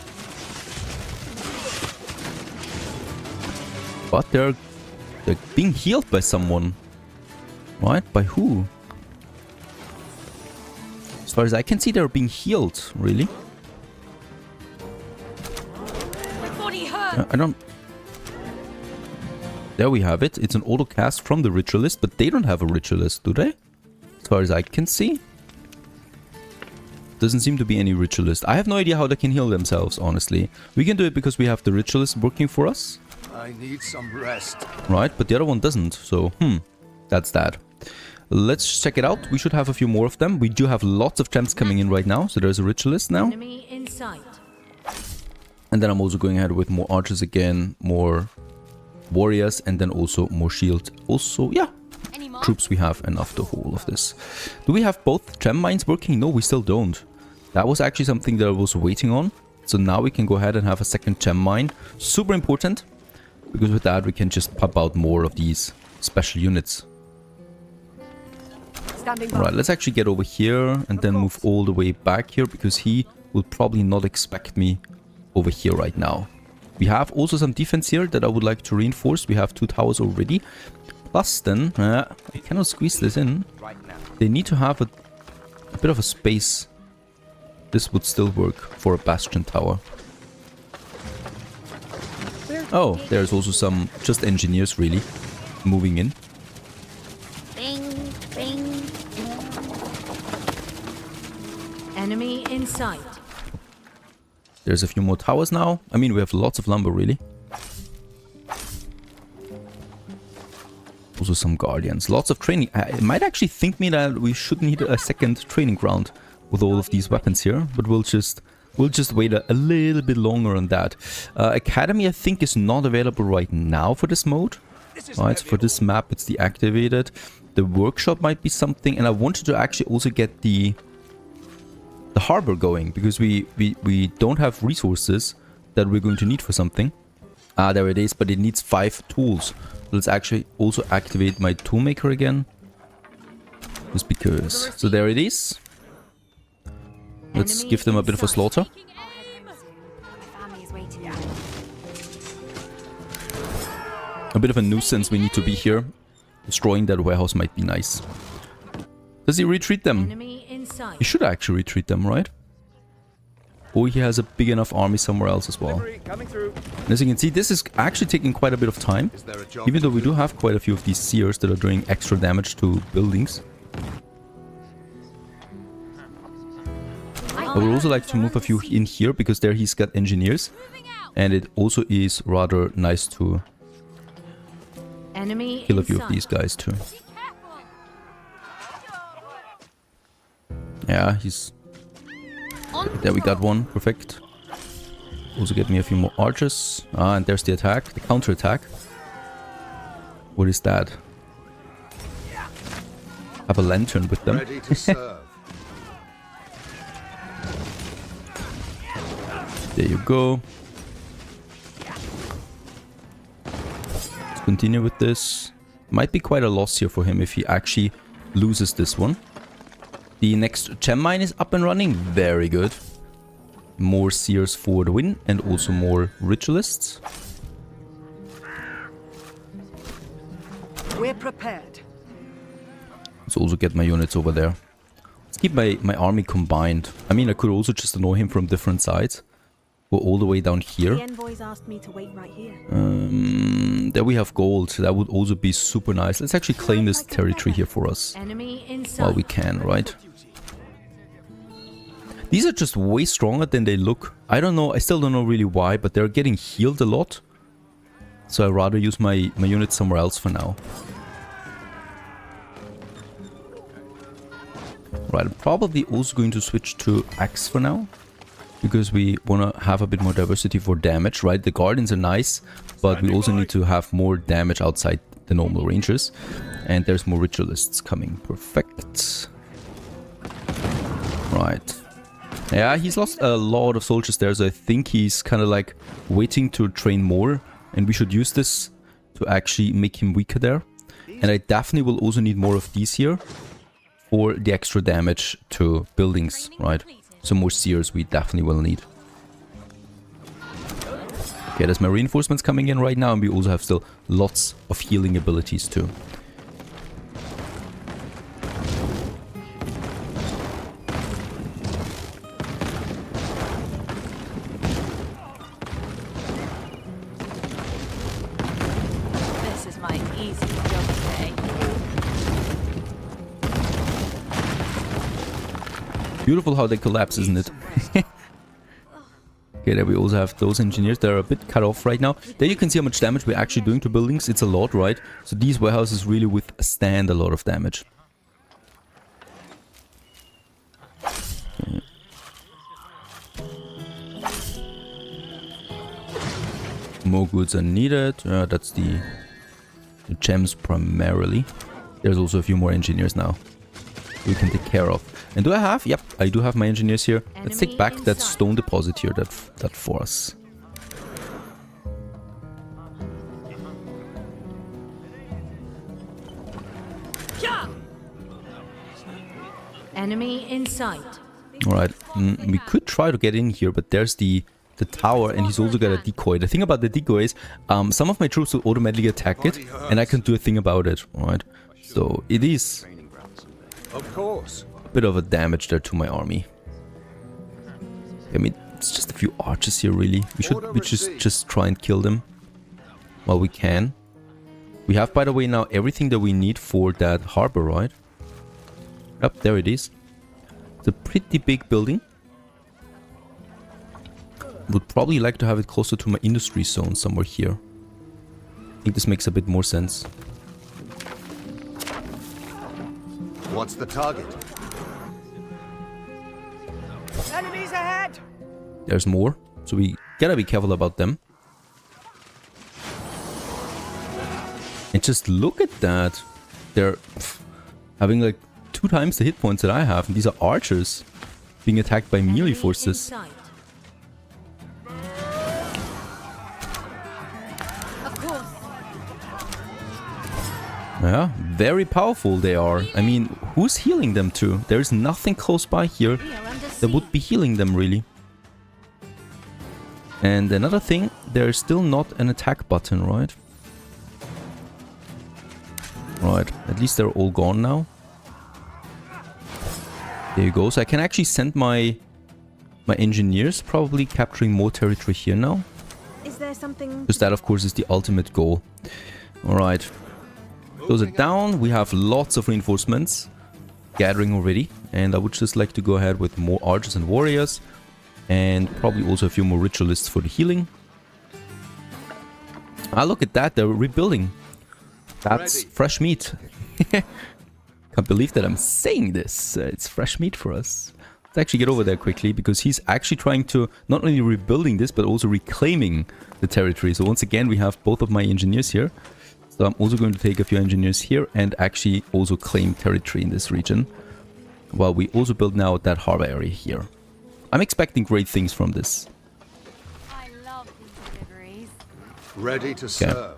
But they're being healed by someone. Right? By who? As far as I can see, they're being healed. Really? I don't... There we have it. It's an auto cast from the ritualist, but they don't have a ritualist, do they? As far as I can see. Doesn't seem to be any ritualist. I have no idea how they can heal themselves, honestly. We can do it because we have the ritualist working for us. I need some rest. Right, but the other one doesn't. So, that's that. Let's check it out. We should have a few more of them. We do have lots of gems coming in right now. So there's a ritualist now. Enemy in sight. And then I'm also going ahead with more archers again, more warriors, and then also more shield. Also, yeah, Any more? troops we have enough to hold all of this. Do we have both gem mines working? No, we still don't. That was actually something that I was waiting on. So now we can go ahead and have a second gem mine. Super important, because with that we can just pop out more of these special units. Right, let's actually get over here and then move all the way back here, because he will probably not expect me over here right now. We have also some defense here that I would like to reinforce. We have 2 towers already. Plus then, I cannot squeeze this in. They need to have a bit of a space. This would still work for a bastion tower. Oh, there's also some just engineers really moving in. Bing, bing. Enemy in sight. There's a few more towers now. I mean, we have lots of lumber, really. Also some guardians. Lots of training. It might actually think me that we should need a second training ground with all of these weapons here. But we'll just wait a little bit longer on that. Academy, I think, is not available right now for this mode. Right, for this map, it's deactivated. The workshop might be something. And I wanted to actually also get the harbor going, because we don't have resources that we're going to need for something. Ah, there it is, but it needs 5 tools. Let's actually also activate my toolmaker again, just because. So there it is. Let's give them a bit of a slaughter. Family is waiting. A bit of a nuisance. We need to be here. Destroying that warehouse might be nice. Does he retreat them? Enemy in sight. He should actually retreat them, right? Or he has a big enough army somewhere else as well. Coming through. And as you can see, this is actually taking quite a bit of time. Is there a job? Even though we do have quite a few of these seers that are doing extra damage to buildings. I would also like to move a few in here, because there he's got engineers. And it also is rather nice to Enemy kill a in few of sight. these guys too. Yeah, he's... There we got one. Perfect. Also get me a few more archers. Ah, and there's the attack. The counter-attack. What is that? Have a lantern with them. Ready to serve. There you go. Let's continue with this. Might be quite a loss here for him if he actually loses this one. The next gem mine is up and running. Very good. More seers for the win, and also more ritualists. We're prepared. Let's also get my units over there. Let's keep my army combined. I mean, I could also just annoy him from different sides. Go all the way down here. The envoys asked me to wait right here. There we have gold. That would also be super nice. Let's actually claim this territory here for us. Enemy in sight. While we can, right? These are just way stronger than they look. I don't know. I still don't know really why, but they're getting healed a lot. So I'd rather use my units somewhere else for now. Right, I'm probably also going to switch to axe for now, because we want to have a bit more diversity for damage, right? The guardians are nice, but we also need to have more damage outside the normal rangers. And there's more ritualists coming. Perfect. Right. Yeah, he's lost a lot of soldiers there, so I think he's kind of like waiting to train more. And we should use this to actually make him weaker there. And I definitely will also need more of these here for the extra damage to buildings, right? So more seers we definitely will need. Okay, there's my reinforcements coming in right now, and we also have still lots of healing abilities too. This is my easy job today. Beautiful how they collapse, isn't it? Okay, there we also have those engineers. They're a bit cut off right now. There you can see how much damage we're actually doing to buildings. It's a lot, right? So these warehouses really withstand a lot of damage. Okay. More goods are needed. That's the gems primarily. There's also a few more engineers now we can take care of. And do I have? Yep, I do have my engineers here. Let's take back that stone deposit here, that force. Enemy in sight. Alright, we could try to get in here, but there's the tower, and he's also got a decoy. The thing about the decoy is, some of my troops will automatically attack it, and I can do a thing about it, alright? So, it is Of course. a bit of a damage there to my army. I mean, it's just a few archers here, really. We should just try and kill them while we can. We have, by the way, now everything that we need for that harbor, right? Yep, there it is. It's a pretty big building. Would probably like to have it closer to my industry zone somewhere here. I think this makes a bit more sense. What's the target? Enemies ahead! There's more, so we gotta be careful about them. And just look at that. They're having like 2 times the hit points that I have. And these are archers being attacked by melee forces. Yeah, very powerful they are. I mean, who's healing them to? There's nothing close by here that would be healing them, really. And another thing, there's still not an attack button, right? Right, at least they're all gone now. There you go. So I can actually send my engineers, probably capturing more territory here now. Is there something? Because that, of course, is the ultimate goal. Alright. Those are down. We have lots of reinforcements gathering already. And I would just like to go ahead with more archers and warriors. And probably also a few more ritualists for the healing. Ah, look at that. They're rebuilding. That's fresh meat. Can't believe that I'm saying this. It's fresh meat for us. Let's actually get over there quickly, because he's actually trying to not only rebuilding this, but also reclaiming the territory. So once again, we have both of my engineers here. So I'm also going to take a few engineers here and actually also claim territory in this region, while we also build now that harbor area here. I'm expecting great things from this. I love these deliveries. Ready to serve.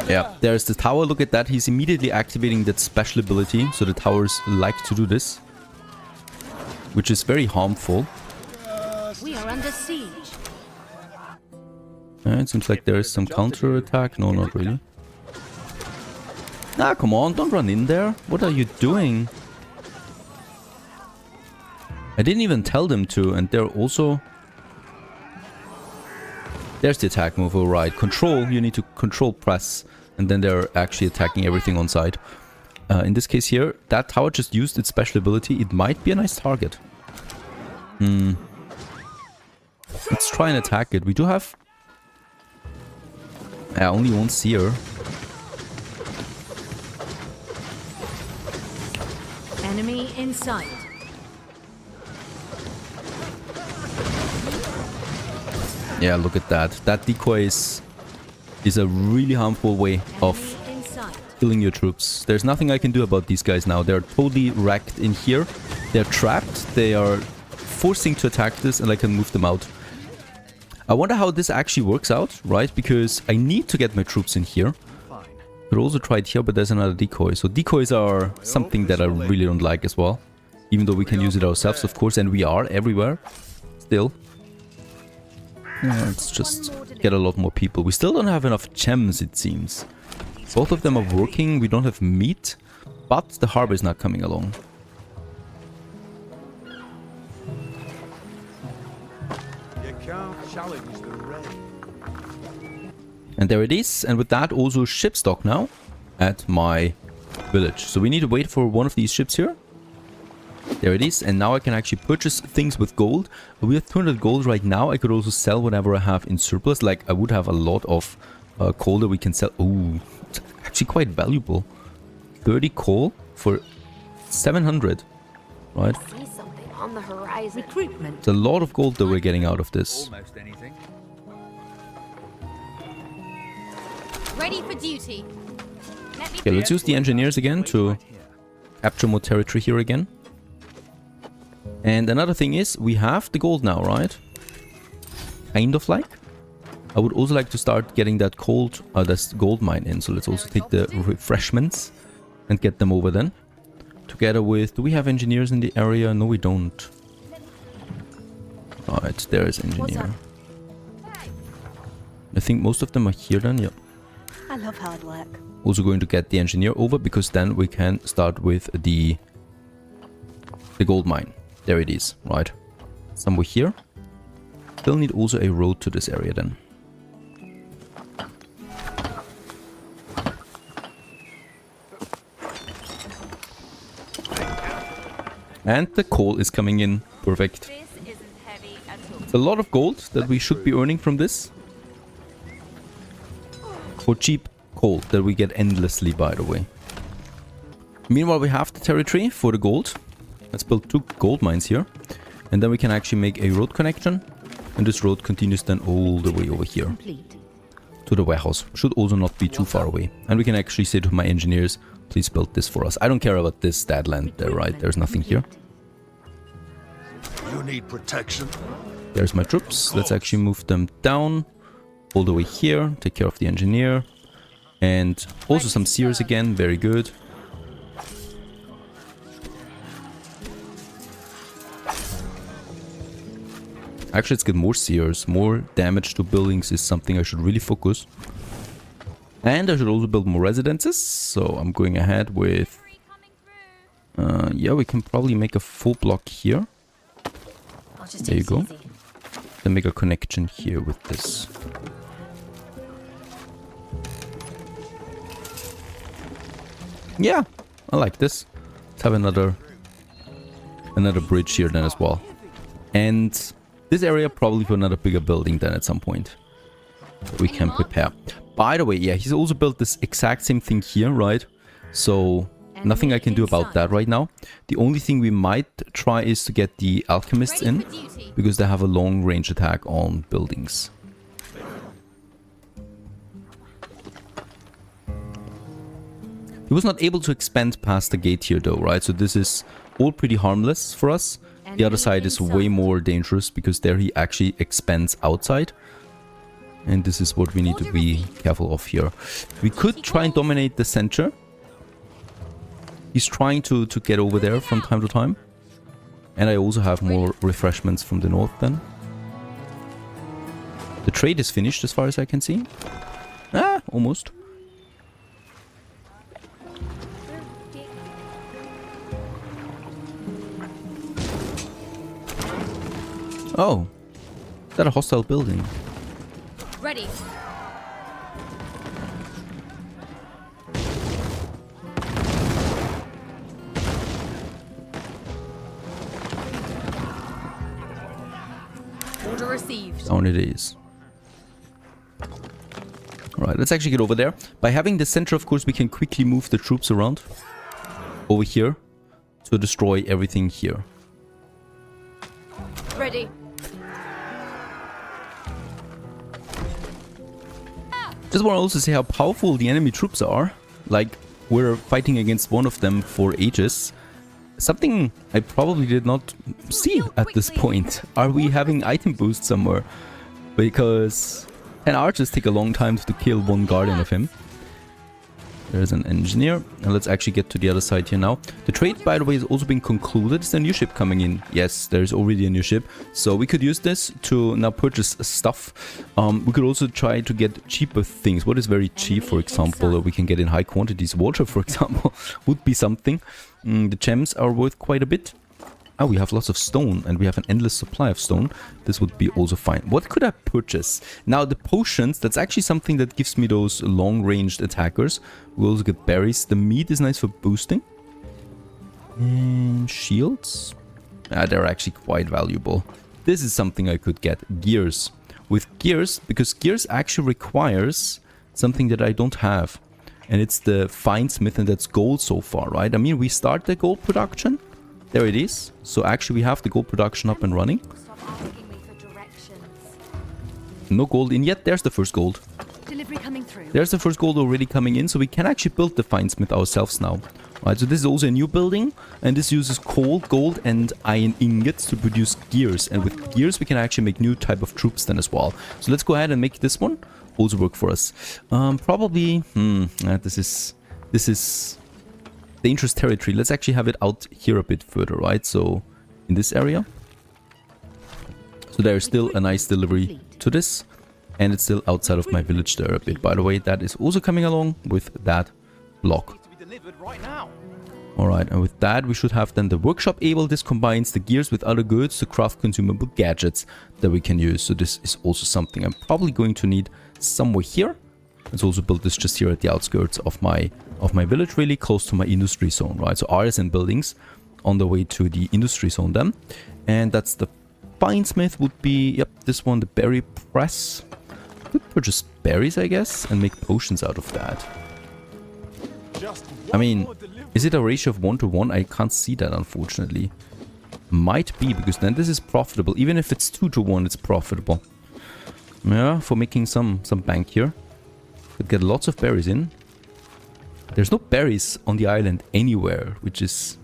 Yeah, there's the tower. Look at that. He's immediately activating that special ability. So the towers like to do this, which is very harmful. We are under siege. It seems like there is some counter attack. No, not really. Ah, come on. Don't run in there. What are you doing? I didn't even tell them to. And they're also... There's the attack move. All right. Control. You need to control press. And then they're actually attacking everything on site. In this case here, that tower just used its special ability. It might be a nice target. Let's try and attack it. We do have... only one seer. Enemy in sight. Yeah, look at that. That decoy is a really harmful way of killing your troops. There's nothing I can do about these guys now. They're totally wrecked in here. They're trapped. They are forcing to attack this, and I can move them out. I wonder how this actually works out, right? Because I need to get my troops in here. Could also try it here, but there's another decoy. So decoys are something that I really don't like as well. Even though we can use it ourselves, of course, and we are everywhere. Still. Let's just get a lot more people. We still don't have enough gems, it seems. Both of them are working. We don't have meat, but the harbor is not coming along. You can't challenge the rain. And there it is. And with that, also ship stock now at my village. So we need to wait for one of these ships here. There it is. And now I can actually purchase things with gold. We have 200 gold right now. I could also sell whatever I have in surplus. Like I would have a lot of coal that we can sell. Ooh, it's actually quite valuable. 30 coal for 700. Right? See something on the horizon. Recruitment. It's a lot of gold that we're getting out of this. Almost anything. Ready for duty. Let me Okay, let's use the engineers again to capture more territory here again. And another thing is, we have the gold now, right? Kind of like. I would also like to start getting that gold mine in. So let's also take the refreshments and get them over then. Together with, do we have engineers in the area? No, we don't. Right, there is engineer. I think most of them are here then, yeah. I love hard work. Also going to get the engineer over because then we can start with the gold mine. There it is, right. Somewhere here. Still need also a road to this area then. And the coal is coming in. Perfect. This isn't heavy at all. It's a lot of gold that we should be earning from this. For cheap coal that we get endlessly, by the way. Meanwhile, we have the territory for the gold. Let's build 2 gold mines here. And then we can actually make a road connection. And this road continues then all the way over here. Complete. To the warehouse. Should also not be too far away. And we can actually say to my engineers, please build this for us. I don't care about this stat land there, right? There's nothing here. You need protection? There's my troops. Let's actually move them down. All the way here. Take care of the engineer. And also some seers again. Very good. Actually, let's get more seers. More damage to buildings is something I should really focus. And I should also build more residences. So I'm going ahead with... yeah, we can probably make a full block here. There you go. Then make a connection here with this. Yeah, I like this. Let's have another bridge here then as well. And this area probably for another bigger building then at some point. We can prepare. By the way, yeah, he's also built this exact same thing here, right? So nothing I can do about that right now. The only thing we might try is to get the alchemists in, because they have a long range attack on buildings. He was not able to expand past the gate here though, right? So this is all pretty harmless for us. The other side is way more dangerous because there he actually expands outside. And this is what we need to be careful of here. We could try and dominate the center. He's trying to get over there from time to time. And I also have more refreshments from the north then. The trade is finished as far as I can see. Ah, almost. Oh, is that a hostile building? Ready. Order received. Down it is. Alright, let's actually get over there. By having the center, of course, we can quickly move the troops around over here to destroy everything here. Ready. Just want to also say how powerful the enemy troops are. Like, we're fighting against one of them for ages. Something I probably did not see at this point. Are we having item boost somewhere? Because 10 archers take a long time to kill one guardian of him. There's an engineer. And let's actually get to the other side here now. The trade, by the way, is also being concluded. Is there a new ship coming in? Yes, there's already a new ship. So we could use this to now purchase stuff. We could also try to get cheaper things. What is very cheap, for example, we can get in high quantities. Water, for example, would be something. The gems are worth quite a bit. Ah, we have lots of stone and we have an endless supply of stone. This would be also fine. What could I purchase? Now, the potions, that's actually something that gives me those long-ranged attackers. We also get berries. The meat is nice for boosting. And shields? Ah, they're actually quite valuable. This is something I could get. Gears. With gears, because gears actually requires something that I don't have. And it's the fine smith, and that's gold so far, right? I mean, we start the gold production. There it is. So actually we have the gold production up and running. Stop asking me for directions. No gold in yet. There's the first gold. Delivery coming through. There's the first gold already coming in. So we can actually build the fine smith ourselves now. Right, so this is also a new building. And this uses coal, gold and iron ingots to produce gears. And with gears we can actually make new type of troops then as well. So let's go ahead and make this one also work for us. Probably... this is dangerous territory. Let's actually have it out here a bit further, right? So in this area. So there's still a nice delivery to this. And it's still outside of my village there a bit. By the way, that is also coming along with that block. Alright, and with that we should have then the workshop able. This combines the gears with other goods to craft consumable gadgets that we can use. So this is also something I'm probably going to need somewhere here. Let's also build this just here at the outskirts of my village, really close to my industry zone, right? So artisan buildings on the way to the industry zone then. And that's the fine smith would be, yep, this one, the berry press. Could purchase berries, I guess, and make potions out of that. I mean, is it a ratio of 1 to 1? I can't see that, unfortunately. Might be, because then this is profitable. Even if it's 2 to 1, it's profitable. Yeah, for making some bank here. Could get lots of berries in. There's no berries on the island anywhere, which is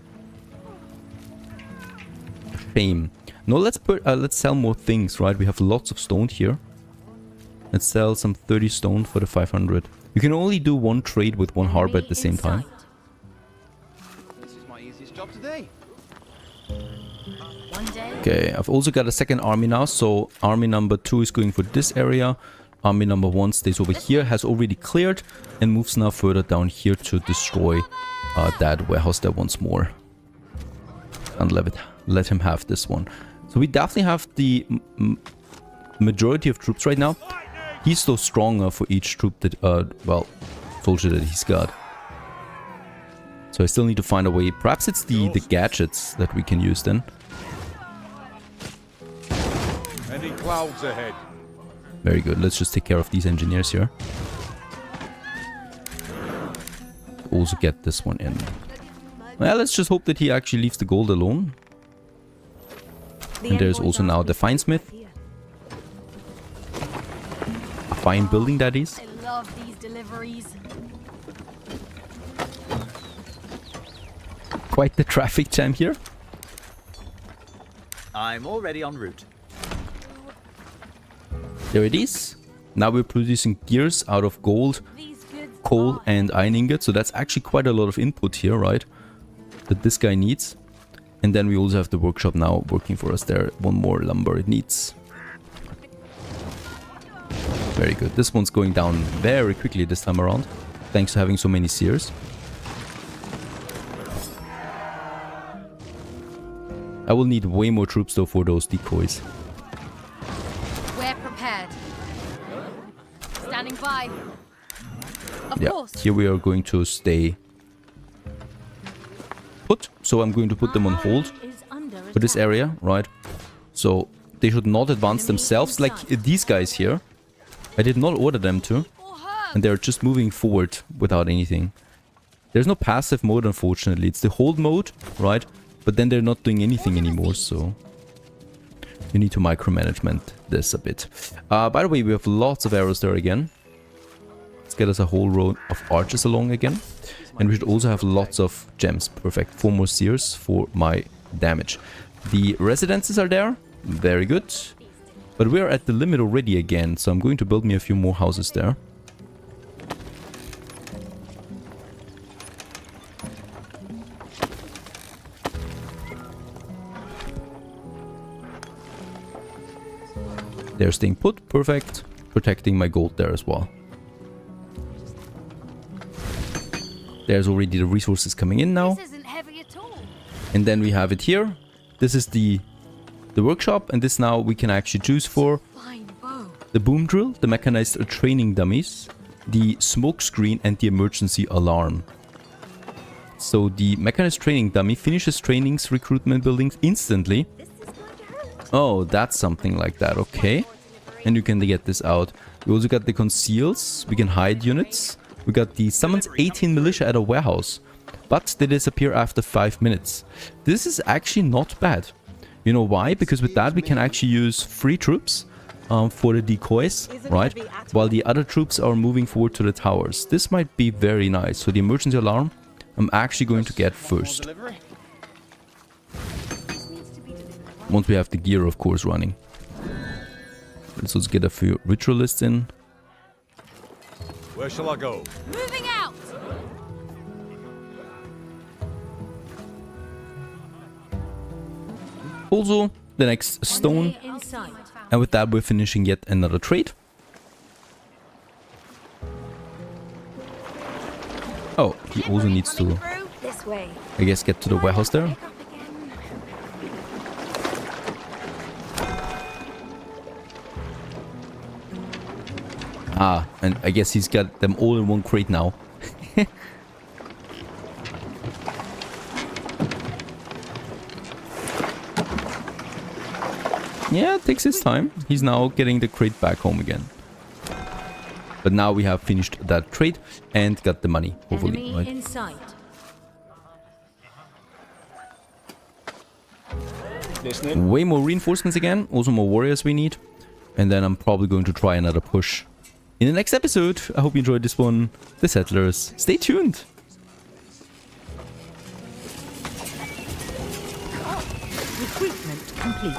a shame. No, let's sell more things, right? We have lots of stone here. Let's sell some 30 stone for the 500. You can only do one trade with one harbor at the same time. This is my easiest job today. One day. Okay, I've also got a second army now. So army number 2 is going for this area. Army number 1 stays over here, has already cleared and moves now further down here to destroy that warehouse there once more. And let him have this one. So we definitely have the majority of troops right now. He's so stronger for each troop that, well, soldier that he's got. So I still need to find a way. Perhaps it's the gadgets that we can use then. Any clouds ahead? Very good. Let's just take care of these engineers here. Also get this one in. Well, let's just hope that he actually leaves the gold alone. And there's also now the fine smith. A fine building, that is. I love these deliveries. Quite the traffic jam here. I'm already en route. There it is. Now we're producing gears out of gold, These goods coal are and iron ingot. So that's actually quite a lot of input here, right? That this guy needs. And then we also have the workshop now working for us there. One more lumber it needs. Very good. This one's going down very quickly this time around. Thanks to having so many seers. I will need way more troops though for those decoys. We're prepared. Standing by. Of Yeah, course. here we are going to stay put. So I'm going to put them on hold Is under for this attack. area, right? So they should not advance themselves like these guys here. I did not order them to. And they're just moving forward without anything. There's no passive mode, unfortunately. It's the hold mode, right? But then they're not doing anything anymore, so you need to micromanagement this a bit. By the way, we have lots of arrows there again. Let's get us a whole row of archers along again. And we should also have lots of gems. Perfect. 4 more seers for my damage. The residences are there. Very good. But we're at the limit already again, so I'm going to build me a few more houses there. They're staying put. Perfect. Protecting my gold there as well. There's already the resources coming in now. This isn't heavy at all. And then we have it here. This is the workshop, and this now we can actually choose for Fine bow. the boom drill, the mechanized training dummies, the smoke screen, and the emergency alarm. So the mechanized training dummy finishes trainings recruitment buildings instantly. Oh, that's something like that. Okay. And you can get this out. We also got the conceals. We can hide units. We got the summons 18 militia at a warehouse, but they disappear after 5 minutes. This is actually not bad. You know why? Because with that we can actually use free troops for the decoys, right? While the other troops are moving forward to the towers. This might be very nice. So the emergency alarm I'm actually going to get first. Once we have the gear, of course, running. Let's also get a few ritualists in. Where shall I go? Moving out! Also, the next stone. Enemy in sight. And with that, we're finishing yet another trade. Oh, he also needs to, This way. I guess, get to the warehouse there. Pick up again. Ah, and I guess he's got them all in one crate now. Yeah, it takes his time. He's now getting the crate back home again. But now we have finished that trade and got the money, hopefully, Enemy right? in sight. Listening. Way more reinforcements again, also more warriors we need. And then I'm probably going to try another push in the next episode. I hope you enjoyed this one. The Settlers. Stay tuned. Recruitment complete.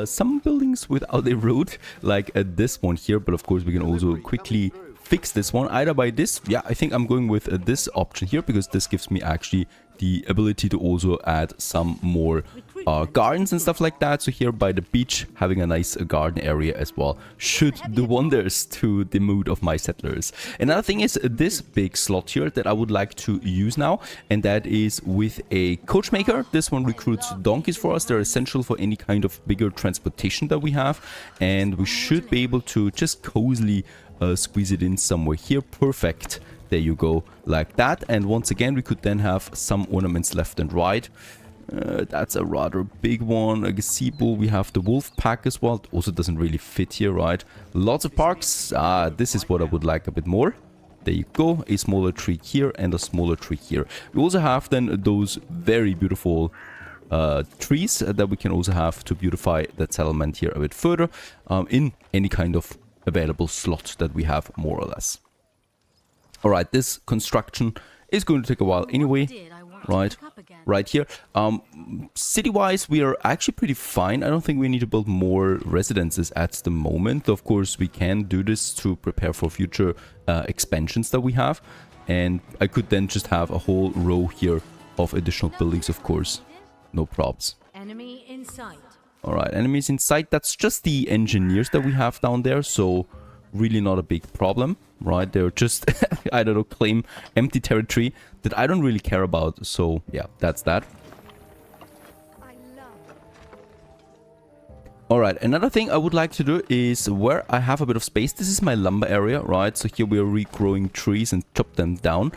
Some buildings without a road, like this one here, but of course we can also quickly fix this one either by this. Yeah, I think I'm going with this option here because this gives me actually the ability to also add some more gardens and stuff like that. So here by the beach, having a nice garden area as well should do wonders to the mood of my settlers. Another thing is this big slot here that I would like to use now, and that is with a coachmaker. This one recruits donkeys for us. They're essential for any kind of bigger transportation that we have, and we should be able to just cozily squeeze it in somewhere here. Perfect. There you go, like that. And once again, we could then have some ornaments left and right. That's a rather big one. A gazebo. We have the wolf pack as well. It also doesn't really fit here, right? Lots of parks. This is what I would like a bit more. There you go. A smaller tree here and a smaller tree here. We also have then those very beautiful trees that we can also have to beautify that settlement here a bit further in any kind of available slot that we have, more or less. Alright, this construction is going to take a while anyway. Right here. City-wise, we are actually pretty fine. I don't think we need to build more residences at the moment. Of course, we can do this to prepare for future expansions that we have. And I could then just have a whole row here of additional buildings, of course. No props. Enemy in sight. Alright, enemies in sight. That's just the engineers that we have down there, so really not a big problem, right? They're just, I don't know, claim empty territory that I don't really care about, so yeah, that's that. Alright, another thing I would like to do is where I have a bit of space, this is my lumber area, right? So here we are regrowing trees and chop them down.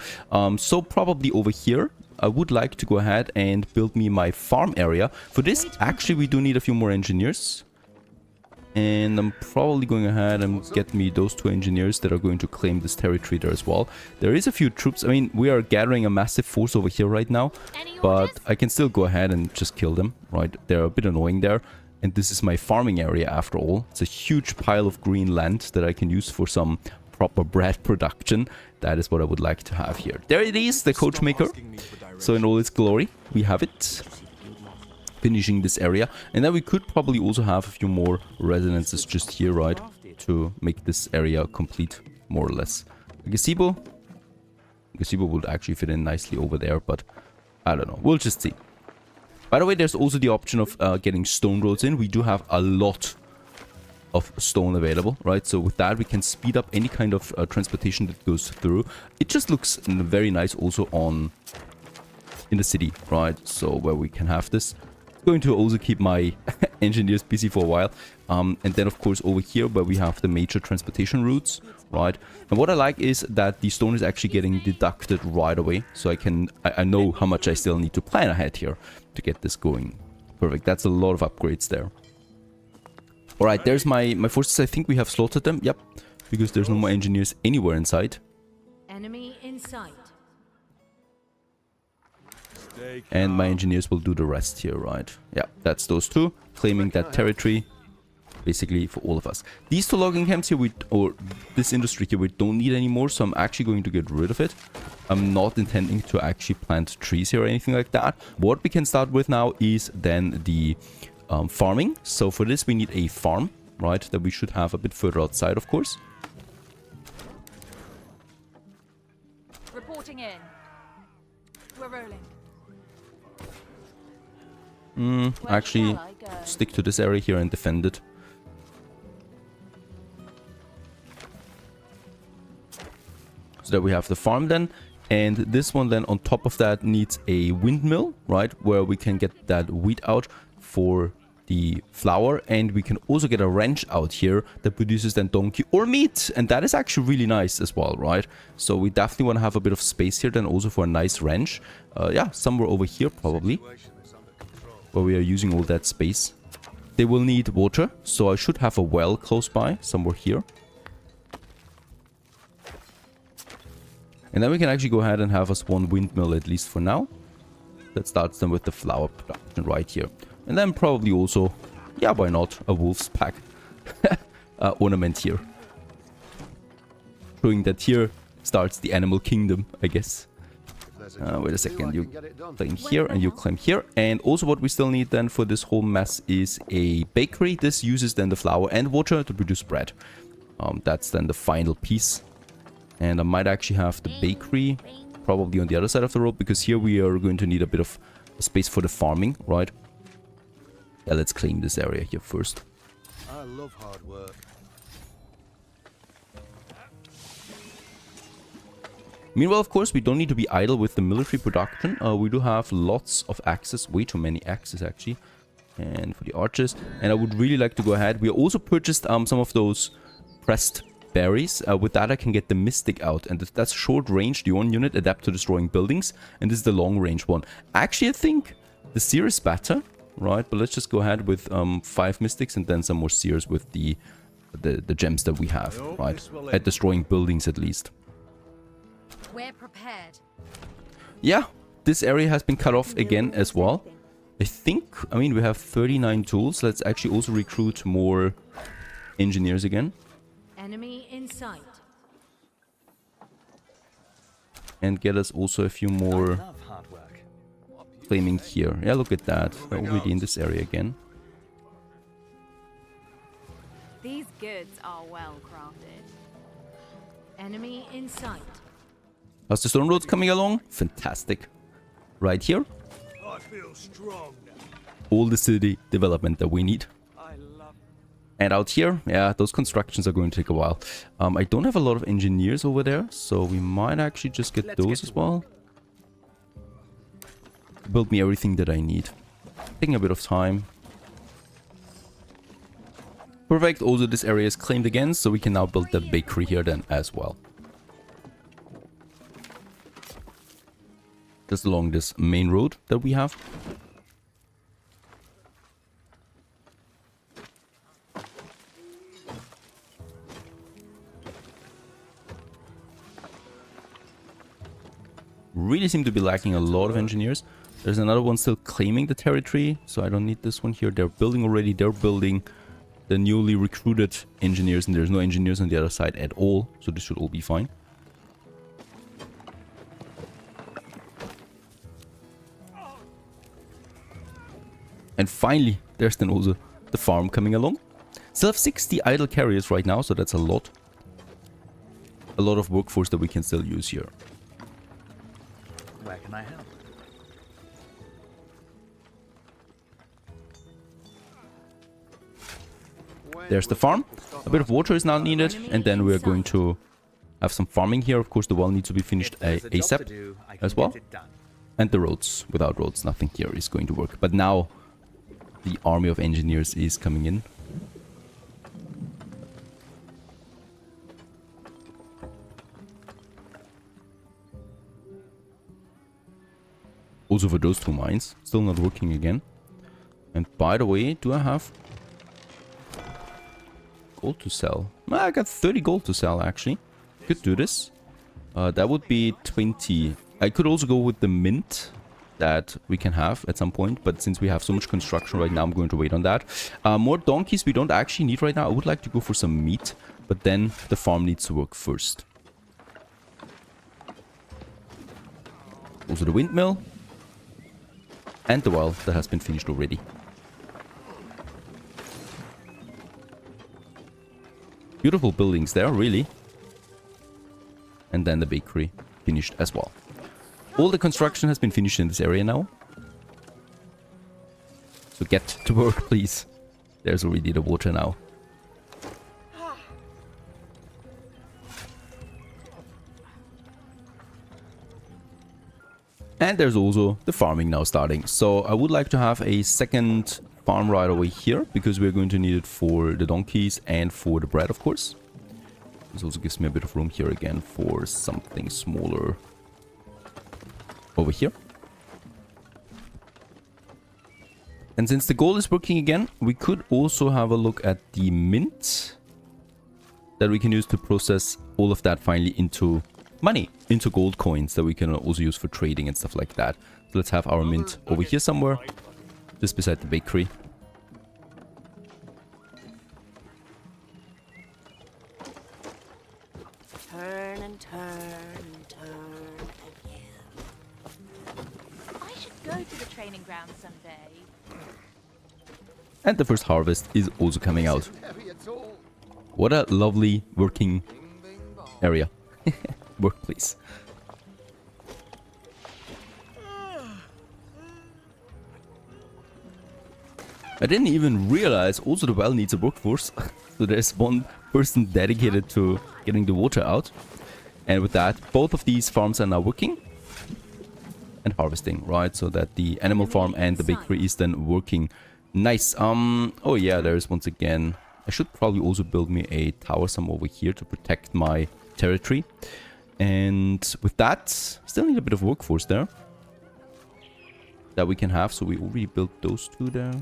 So probably over here, I would like to go ahead and build me my farm area. For this, actually, we do need a few more engineers. And I'm probably going ahead and get me those 2 engineers that are going to claim this territory there as well. There is a few troops. I mean, we are gathering a massive force over here right now. But I can still go ahead and just kill them, right? They're a bit annoying there. And this is my farming area after all. It's a huge pile of green land that I can use for some proper bread production. That is what I would like to have here. There it is, the coachmaker. So in all its glory, we have it. Finishing this area, and then we could probably also have a few more residences just here, right, to make this area complete, more or less. A gazebo would actually fit in nicely over there, but I don't know, we'll just see. By the way, there's also the option of getting stone roads in. We do have a lot of stone available, right? So with that, we can speed up any kind of transportation that goes through. It just looks very nice also on in the city, right? So where we can have this. Going to also keep my engineers busy for a while. And then of course over here where we have the major transportation routes, right? And what I like is that the stone is actually getting deducted right away. So I know how much I still need to plan ahead here to get this going. Perfect. That's a lot of upgrades there. All right, there's my forces. I think we have slaughtered them. Yep, because there's no more engineers anywhere in sight. Enemy in sight. And my engineers will do the rest here, right? Yeah, that's those two. Claiming that territory, basically for all of us. These two logging camps here, or this industry here, we don't need anymore, so I'm actually going to get rid of it. I'm not intending to actually plant trees here or anything like that. What we can start with now is then the farming. So for this, we need a farm, right? That we should have a bit further outside, of course. Reporting in. We're rolling. Actually, stick to this area here and defend it. So that we have the farm then. And this one then on top of that needs a windmill, right? Where we can get that wheat out for the flour. And we can also get a ranch out here that produces then donkey or meat. And that is actually really nice as well, right? So we definitely want to have a bit of space here then also for a nice ranch. Yeah, somewhere over here probably, where we are using all that space. They will need water, so I should have a well close by, somewhere here. And then we can actually go ahead and have us one windmill at least for now. That starts then with the flour production right here. And then probably also, yeah, why not, a wolf's pack ornament here. Showing that here starts the animal kingdom, I guess. Wait a second, you claim here and you claim here. And also what we still need then for this whole mess is a bakery. This uses then the flour and water to produce bread. That's then the final piece. And I might actually have the bakery probably on the other side of the road, because here we are going to need a bit of space for the farming, right? Yeah, let's claim this area here first. I love hard work. Meanwhile, of course, we don't need to be idle with the military production. We do have lots of axes, way too many axes actually. And for the archers. And I would really like to go ahead. We also purchased some of those pressed berries. With that I can get the mystic out. And that's short range, the one unit, adapt to destroying buildings. And this is the long range one. Actually, I think the seer is better, right? But let's just go ahead with 5 mystics and then some more seers with the gems that we have, right? At destroying buildings at least. We're prepared. Yeah, this area has been cut off again as well. I think, I mean, we have 39 tools. Let's actually also recruit more engineers again. Enemy in sight. And get us also a few more claiming here. Yeah, look at that. We're already in this area again. These goods are well crafted. Enemy in sight. How's the stone roads coming along? Fantastic. Right here. I feel strong now. All the city development that we need. And out here, yeah, those constructions are going to take a while. I don't have a lot of engineers over there, so we might actually just get those as well. Build me everything that I need. Taking a bit of time. Perfect. Also, this area is claimed again, so we can now build the bakery here then as well. Just along this main road that we have. Really seem to be lacking a lot of engineers. There's another one still claiming the territory, so I don't need this one here. They're building already. They're building the newly recruited engineers, and there's no engineers on the other side at all, so this should all be fine. And finally, there's then also the farm coming along. Still have 60 idle carriers right now, so that's a lot. A lot of workforce that we can still use here. Where can I help? There's the farm. A bit of water is now needed, and then we're going to have some farming here. Of course, the well needs to be finished ASAP as well. And the roads. Without roads, nothing here is going to work. But now, the army of engineers is coming in. Also for those 2 mines. Still not working again. And by the way, do I have gold to sell? I got 30 gold to sell, actually. Could do this. That would be 20. I could also go with the mint that we can have at some point. But since we have so much construction right now, I'm going to wait on that. More donkeys we don't actually need right now. I would like to go for some meat. But then the farm needs to work first. Also the windmill. And the well that has been finished already. Beautiful buildings there, really. And then the bakery finished as well. All the construction has been finished in this area now. So get to work, please. There's already the water now. And there's also the farming now starting. So I would like to have a second farm right away here, because we're going to need it for the donkeys and for the bread, of course. This also gives me a bit of room here again for something smaller over here. And since the gold is working again, we could also have a look at the mint that we can use to process all of that finally into money, into gold coins that we can also use for trading and stuff like that. So let's have our mint over here somewhere, just beside the bakery. Turn and turn and turn again. I should go to the training ground someday. And the first harvest is also coming out. What a lovely working area. Work, please. I didn't even realize also the well needs a workforce. So there's one person dedicated to getting the water out. And with that, both of these farms are now working and harvesting, right? So that the animal farm and the bakery is then working. Nice. Oh yeah, there's once again. I should probably also build me a tower somewhere over here to protect my territory. And with that, still need a bit of workforce there that we can have. So we already built those 2 there.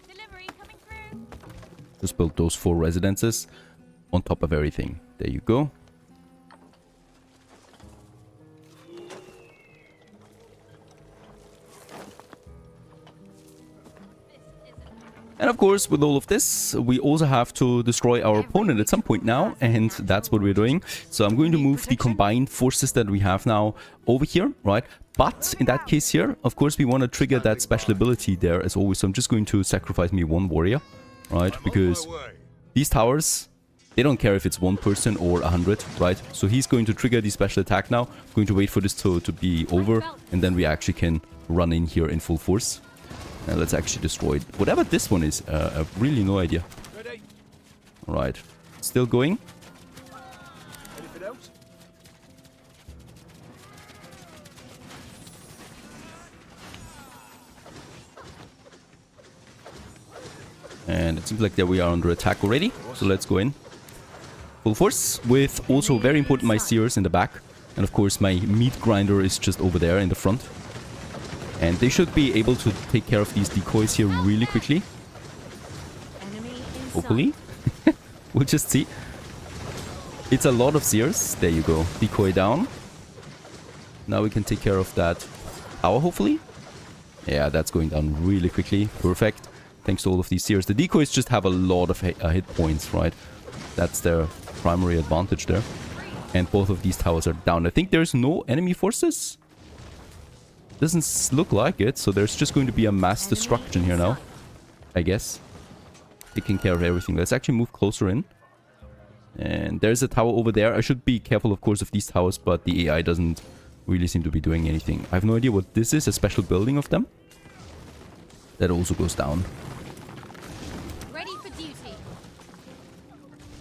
Delivery coming through. Just build those 4 residences on top of everything. There you go. And of course, with all of this, we also have to destroy our opponent at some point now, and that's what we're doing. So I'm going to move the combined forces that we have now over here, right? But in that case here, of course, we want to trigger that special ability there as always. So I'm just going to sacrifice me 1 warrior, right? Because these towers, they don't care if it's 1 person or 100, right? So he's going to trigger the special attack now. Going to wait for this to be over, and then we actually can run in here in full force. And let's actually destroy it. Whatever this one is, I have really no idea. Alright. Still going. Anything else? And it seems like that we are under attack already. So let's go in. Full force. With also very important my seers in the back. And of course my meat grinder is just over there in the front. And they should be able to take care of these decoys here really quickly. Hopefully. We'll just see. It's a lot of seers. There you go. Decoy down. Now we can take care of that tower, hopefully. Yeah, that's going down really quickly. Perfect. Thanks to all of these seers. The decoys just have a lot of hit points, right? That's their primary advantage there. And both of these towers are down. I think there's no enemy forces. Doesn't look like it, so there's just going to be a mass destruction here now, I guess. Taking care of everything. Let's actually move closer in. And there's a tower over there. I should be careful, of course, of these towers, but the AI doesn't really seem to be doing anything. I have no idea what this is, a special building of them. That also goes down.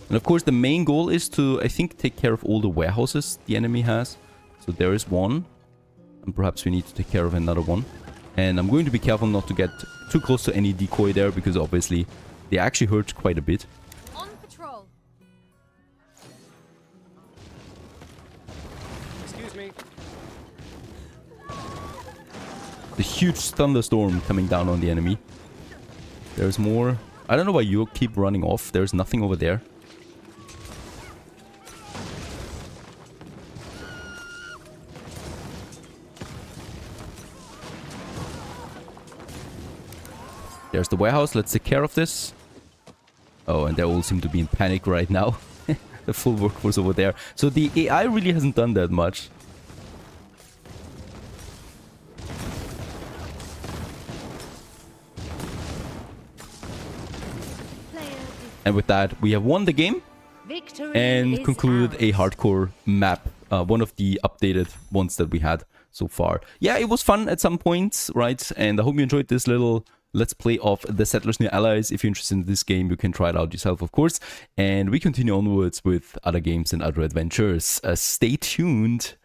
And of course, the main goal is to, I think, take care of all the warehouses the enemy has. So there is one. And perhaps we need to take care of another one. And I'm going to be careful not to get too close to any decoy there, because obviously they actually hurt quite a bit. On patrol. Excuse me. The huge thunderstorm coming down on the enemy. There's more. I don't know why you keep running off. There's nothing over there. There's the warehouse. Let's take care of this. Oh, and they all seem to be in panic right now. The full workforce over there. So the AI really hasn't done that much. And with that, we have won the game Victory and is concluded a ours. hardcore map. One of the updated ones that we had so far. Yeah, it was fun at some points, right? And I hope you enjoyed this little let's play of The Settlers New Allies. If you're interested in this game, you can try it out yourself, of course. And we continue onwards with other games and other adventures. Stay tuned.